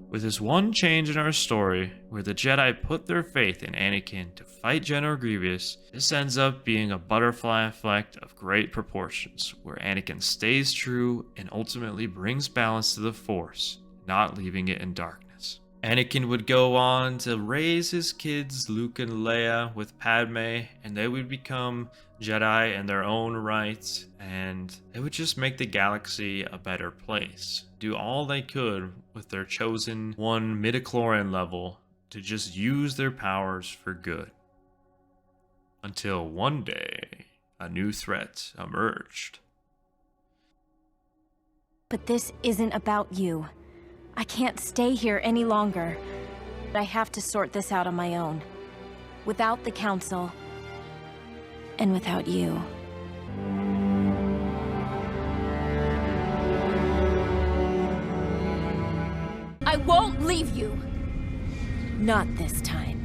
with this one change in our story, where the Jedi put their faith in Anakin to fight General Grievous, this ends up being a butterfly effect of great proportions, where Anakin stays true and ultimately brings balance to the Force, not leaving it in darkness. Anakin would go on to raise his kids Luke and Leia with Padme, and they would become Jedi in their own right, and they would just make the galaxy a better place. Do all they could with their chosen one midichlorian level to just use their powers for good. Until one day, a new threat emerged. But this isn't about you. I can't stay here any longer. I have to sort this out on my own. Without the Council, and without you. I won't leave you! Not this time.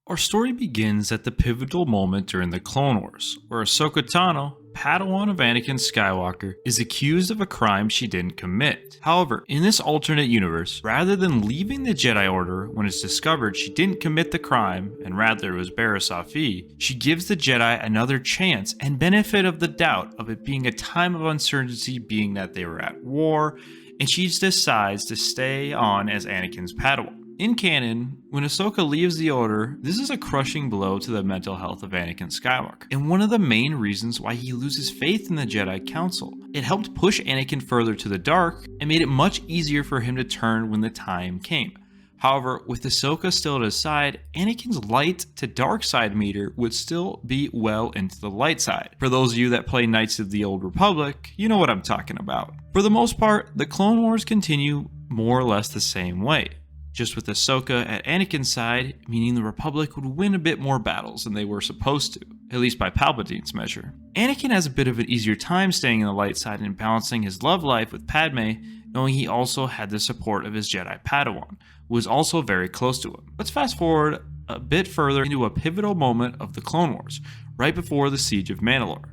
Our story begins at the pivotal moment during the Clone Wars, where Ahsoka Tano, Padawan of Anakin Skywalker, is accused of a crime she didn't commit. However, in this alternate universe, rather than leaving the Jedi Order when it's discovered she didn't commit the crime, and rather it was Barriss Offee, she gives the Jedi another chance and benefit of the doubt of it being a time of uncertainty, being that they were at war, and she decides to stay on as Anakin's Padawan. In canon, when Ahsoka leaves the Order, this is a crushing blow to the mental health of Anakin Skywalker, and one of the main reasons why he loses faith in the Jedi Council. It helped push Anakin further to the dark, and made it much easier for him to turn when the time came. However, with Ahsoka still at his side, Anakin's light to dark side meter would still be well into the light side. For those of you that play Knights of the Old Republic, you know what I'm talking about. For the most part, the Clone Wars continue more or less the same way, just with Ahsoka at Anakin's side, meaning the Republic would win a bit more battles than they were supposed to, at least by Palpatine's measure. Anakin has a bit of an easier time staying in the light side and balancing his love life with Padme, knowing he also had the support of his Jedi Padawan, who was also very close to him. Let's fast forward a bit further into a pivotal moment of the Clone Wars, right before the Siege of Mandalore.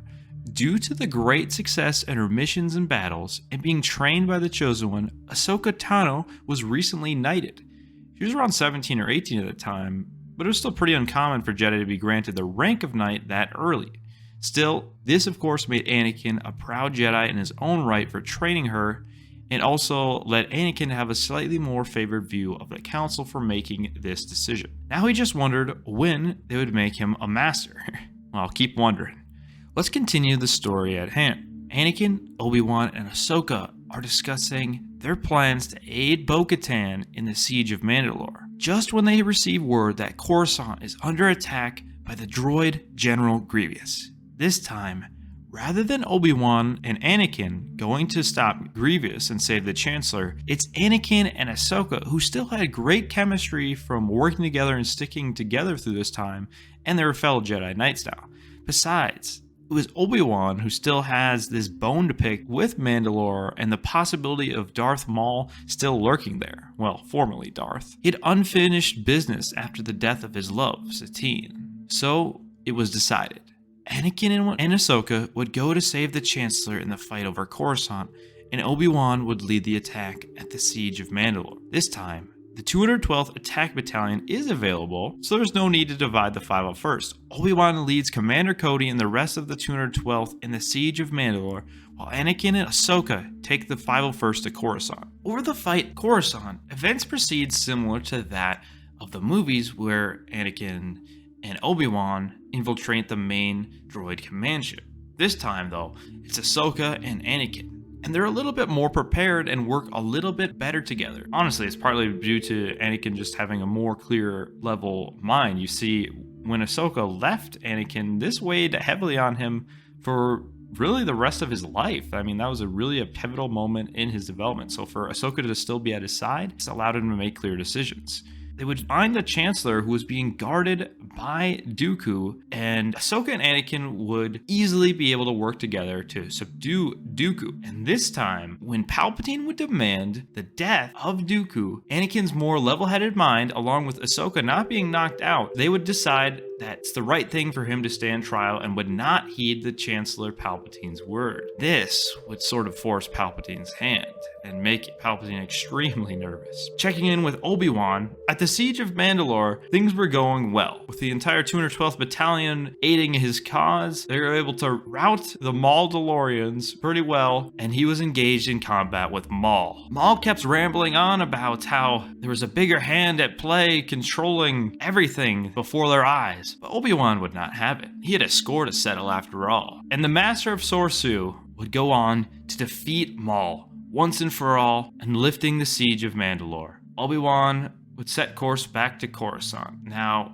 Due to the great success in her missions and battles, and being trained by the Chosen One, Ahsoka Tano was recently knighted. She was around 17 or 18 at the time, but it was still pretty uncommon for Jedi to be granted the rank of knight that early. Still, this of course made Anakin a proud Jedi in his own right for training her, and also let Anakin have a slightly more favored view of the Council for making this decision. Now he just wondered when they would make him a master. Well, keep wondering. Let's continue the story at hand. Anakin, Obi-Wan, and Ahsoka are discussing their plans to aid Bo-Katan in the Siege of Mandalore, just when they receive word that Coruscant is under attack by the droid General Grievous. This time, rather than Obi-Wan and Anakin going to stop Grievous and save the Chancellor, it's Anakin and Ahsoka, who still had great chemistry from working together and sticking together through this time, and their fellow Jedi Knights now. Besides, it was Obi-Wan who still has this bone to pick with Mandalore and the possibility of Darth Maul still lurking there. Well, formerly Darth. He had unfinished business after the death of his love, Satine. So, it was decided. Anakin and Ahsoka would go to save the Chancellor in the fight over Coruscant, and Obi-Wan would lead the attack at the Siege of Mandalore. This time, the 212th Attack Battalion is available, so there's no need to divide the 501st. Obi-Wan leads Commander Cody and the rest of the 212th in the Siege of Mandalore, while Anakin and Ahsoka take the 501st to Coruscant. Over the fight at Coruscant, events proceed similar to that of the movies where Anakin and Obi-Wan infiltrate the main droid command ship. This time, though, it's Ahsoka and Anakin, and they're a little bit more prepared and work a little bit better together. Honestly, it's partly due to Anakin just having a more clear level mind. You see, when Ahsoka left Anakin, this weighed heavily on him for really the rest of his life. I mean, that was really a pivotal moment in his development. So for Ahsoka to still be at his side, it's allowed him to make clear decisions. They would find the Chancellor who was being guarded by Dooku, and Ahsoka and Anakin would easily be able to work together to subdue Dooku. And this time, when Palpatine would demand the death of Dooku, Anakin's more level-headed mind, along with Ahsoka not being knocked out, they would decide that's the right thing for him to stand trial and would not heed the Chancellor Palpatine's word. This would sort of force Palpatine's hand and make Palpatine extremely nervous. Checking in with Obi-Wan, at the Siege of Mandalore, things were going well. With the entire 212th Battalion aiding his cause, they were able to rout the Maul-Delorians pretty well, and he was engaged in combat with Maul. Maul kept rambling on about how there was a bigger hand at play controlling everything before their eyes, but Obi-Wan would not have it. He had a score to settle after all, and the Master of Sorsu would go on to defeat Maul once and for all, and lifting the Siege of Mandalore. Obi-Wan would set course back to Coruscant. Now,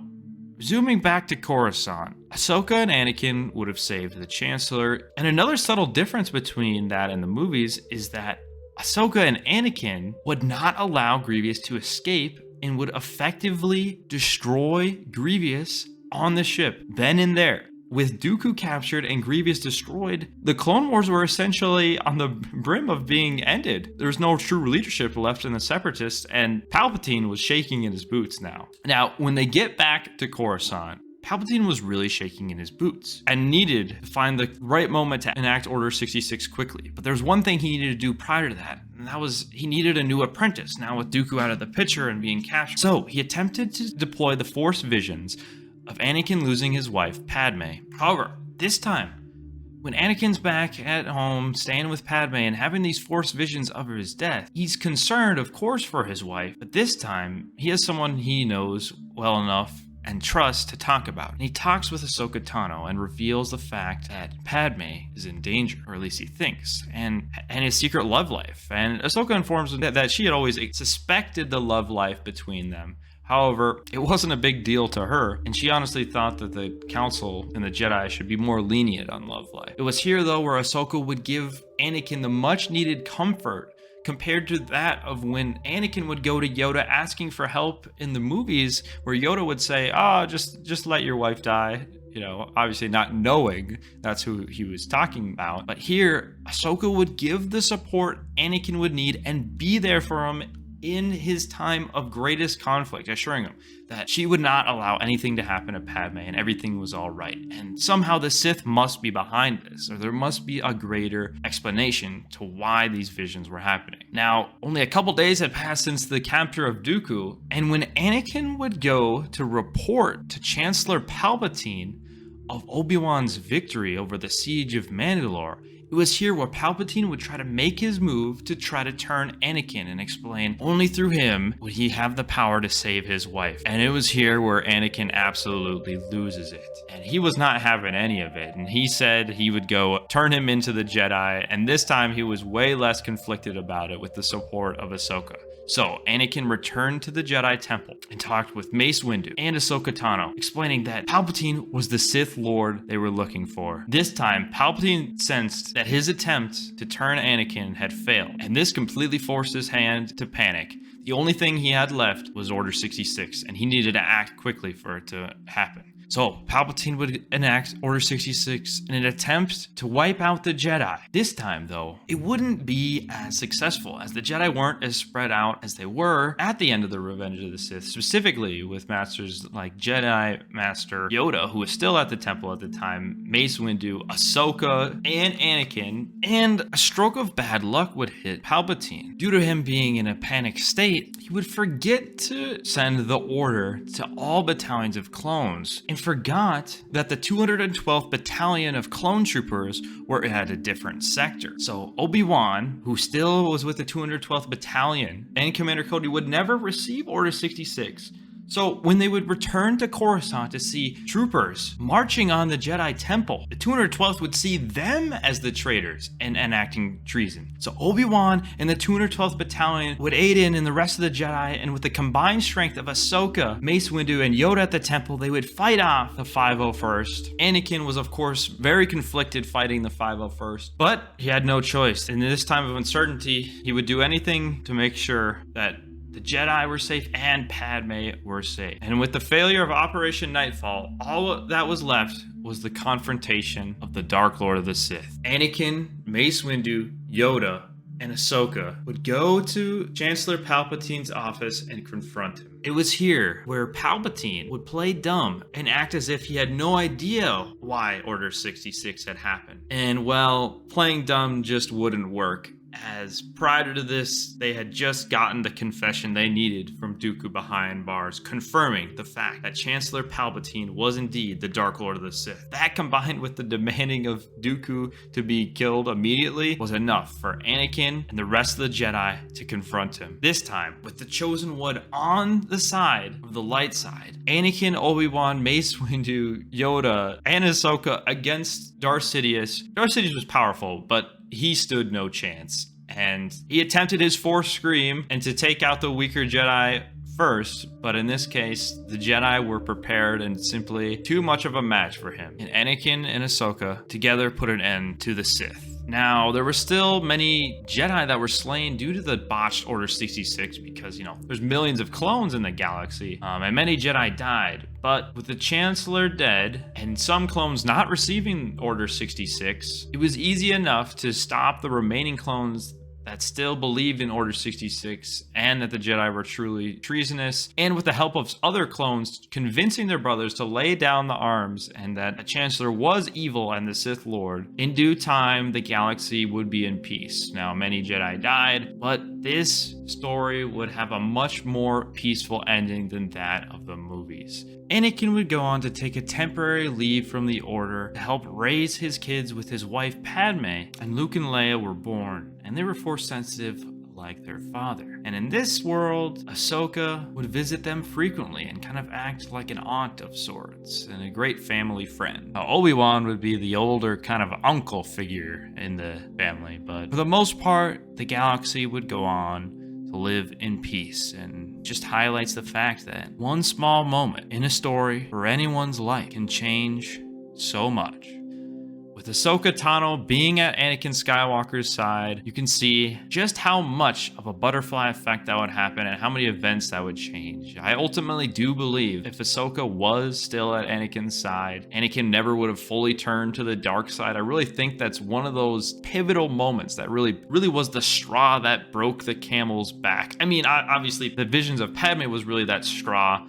zooming back to Coruscant, Ahsoka and Anakin would have saved the Chancellor, and another subtle difference between that and the movies is that Ahsoka and Anakin would not allow Grievous to escape and would effectively destroy Grievous on the ship, then and there. with Dooku captured and Grievous destroyed, the Clone Wars were essentially on the brim of being ended. There was no true leadership left in the Separatists, and Palpatine was shaking in his boots now. Now, when they get back to Coruscant, Palpatine was really shaking in his boots and needed to find the right moment to enact Order 66 quickly. But there's one thing he needed to do prior to that, and that was he needed a new apprentice, now with Dooku out of the picture and being captured. So he attempted to deploy the Force visions of Anakin losing his wife, Padme. However, this time, when Anakin's back at home, staying with Padme and having these Force visions of his death, he's concerned, of course, for his wife, but this time, he has someone he knows well enough and trusts to talk about. And he talks with Ahsoka Tano and reveals the fact that Padme is in danger, or at least he thinks, and his secret love life. And Ahsoka informs him that she had always suspected the love life between them. However, it wasn't a big deal to her, and she honestly thought that the Council and the Jedi should be more lenient on love life. It was here, though, where Ahsoka would give Anakin the much-needed comfort compared to that of when Anakin would go to Yoda asking for help in the movies, where Yoda would say, just let your wife die. You know, obviously not knowing that's who he was talking about. But here, Ahsoka would give the support Anakin would need and be there for him in his time of greatest conflict, assuring him that she would not allow anything to happen to Padme and everything was all right. And somehow the Sith must be behind this, or there must be a greater explanation to why these visions were happening. Now, only a couple days had passed since the capture of Dooku, and when Anakin would go to report to Chancellor Palpatine of Obi-Wan's victory over the siege of Mandalore, it was here where Palpatine would try to make his move to try to turn Anakin and explain only through him would he have the power to save his wife. And it was here where Anakin absolutely loses it. And he was not having any of it. And he said he would go turn him into the Jedi. And this time he was way less conflicted about it with the support of Ahsoka. So, Anakin returned to the Jedi Temple and talked with Mace Windu and Ahsoka Tano, explaining that Palpatine was the Sith Lord they were looking for. This time, Palpatine sensed that his attempt to turn Anakin had failed, and this completely forced his hand to panic. The only thing he had left was Order 66, and he needed to act quickly for it to happen. So, Palpatine would enact Order 66 in an attempt to wipe out the Jedi. This time, though, it wouldn't be as successful, as the Jedi weren't as spread out as they were at the end of the Revenge of the Sith, specifically with masters like Jedi Master Yoda, who was still at the temple at the time, Mace Windu, Ahsoka, and Anakin, and a stroke of bad luck would hit Palpatine. Due to him being in a panic state, he would forget to send the order to all battalions of clones, and forgot that the 212th Battalion of Clone Troopers were at a different sector. So Obi-Wan, who still was with the 212th Battalion, and Commander Cody would never receive Order 66. So when they would return to Coruscant to see troopers marching on the Jedi Temple, the 212th would see them as the traitors and enacting treason. So Obi-Wan and the 212th Battalion would aid in the rest of the Jedi, and with the combined strength of Ahsoka, Mace Windu, and Yoda at the temple, they would fight off the 501st. Anakin was, of course, very conflicted fighting the 501st, but he had no choice. In this time of uncertainty, he would do anything to make sure that the Jedi were safe and Padme were safe. And with the failure of Operation Nightfall, all that was left was the confrontation of the Dark Lord of the Sith. Anakin, Mace Windu, Yoda, and Ahsoka would go to Chancellor Palpatine's office and confront him. It was here where Palpatine would play dumb and act as if he had no idea why Order 66 had happened. And well, playing dumb just wouldn't work, as prior to this, they had just gotten the confession they needed from Dooku behind bars, confirming the fact that Chancellor Palpatine was indeed the Dark Lord of the Sith. That, combined with the demanding of Dooku to be killed immediately, was enough for Anakin and the rest of the Jedi to confront him. This time, with the Chosen One on the side of the light side, Anakin, Obi-Wan, Mace Windu, Yoda, and Ahsoka against Darth Sidious. Darth Sidious was powerful, but he stood no chance, and he attempted his Force Scream and to take out the weaker Jedi first, but in this case, the Jedi were prepared and simply too much of a match for him. And Anakin and Ahsoka together put an end to the Sith. Now, there were still many Jedi that were slain due to the botched Order 66 because, there's millions of clones in the galaxy, and many Jedi died. But with the Chancellor dead and some clones not receiving Order 66, it was easy enough to stop the remaining clones that still believed in Order 66 and that the Jedi were truly treasonous, and with the help of other clones convincing their brothers to lay down the arms and that the Chancellor was evil and the Sith Lord. In due time, the galaxy would be in peace. Now, many Jedi died, but this story would have a much more peaceful ending than that of the movies. Anakin would go on to take a temporary leave from the Order to help raise his kids with his wife Padme, and Luke and Leia were born, and they were force sensitive like their father. And in this world, Ahsoka would visit them frequently and kind of act like an aunt of sorts and a great family friend. Now, Obi-Wan would be the older kind of uncle figure in the family, but for the most part, the galaxy would go on to live in peace, and just highlights the fact that one small moment in a story or anyone's life can change so much. With Ahsoka Tano being at Anakin Skywalker's side, you can see just how much of a butterfly effect that would happen and how many events that would change. I ultimately do believe if Ahsoka was still at Anakin's side, Anakin never would have fully turned to the dark side. I really think that's one of those pivotal moments that really was the straw that broke the camel's back. I mean, obviously the visions of Padme was really that straw,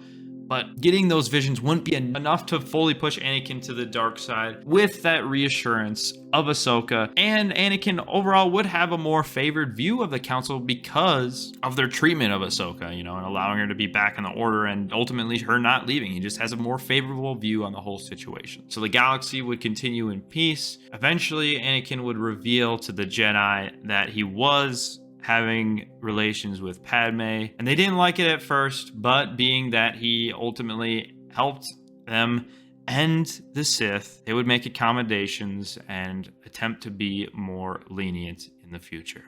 but getting those visions wouldn't be enough to fully push Anakin to the dark side. With that reassurance of Ahsoka, and Anakin overall would have a more favored view of the Council because of their treatment of Ahsoka, and allowing her to be back in the Order and ultimately her not leaving. He just has a more favorable view on the whole situation. So the galaxy would continue in peace. Eventually, Anakin would reveal to the Jedi that he was having relations with Padme, and they didn't like it at first, but being that he ultimately helped them end the Sith, they would make accommodations and attempt to be more lenient in the future.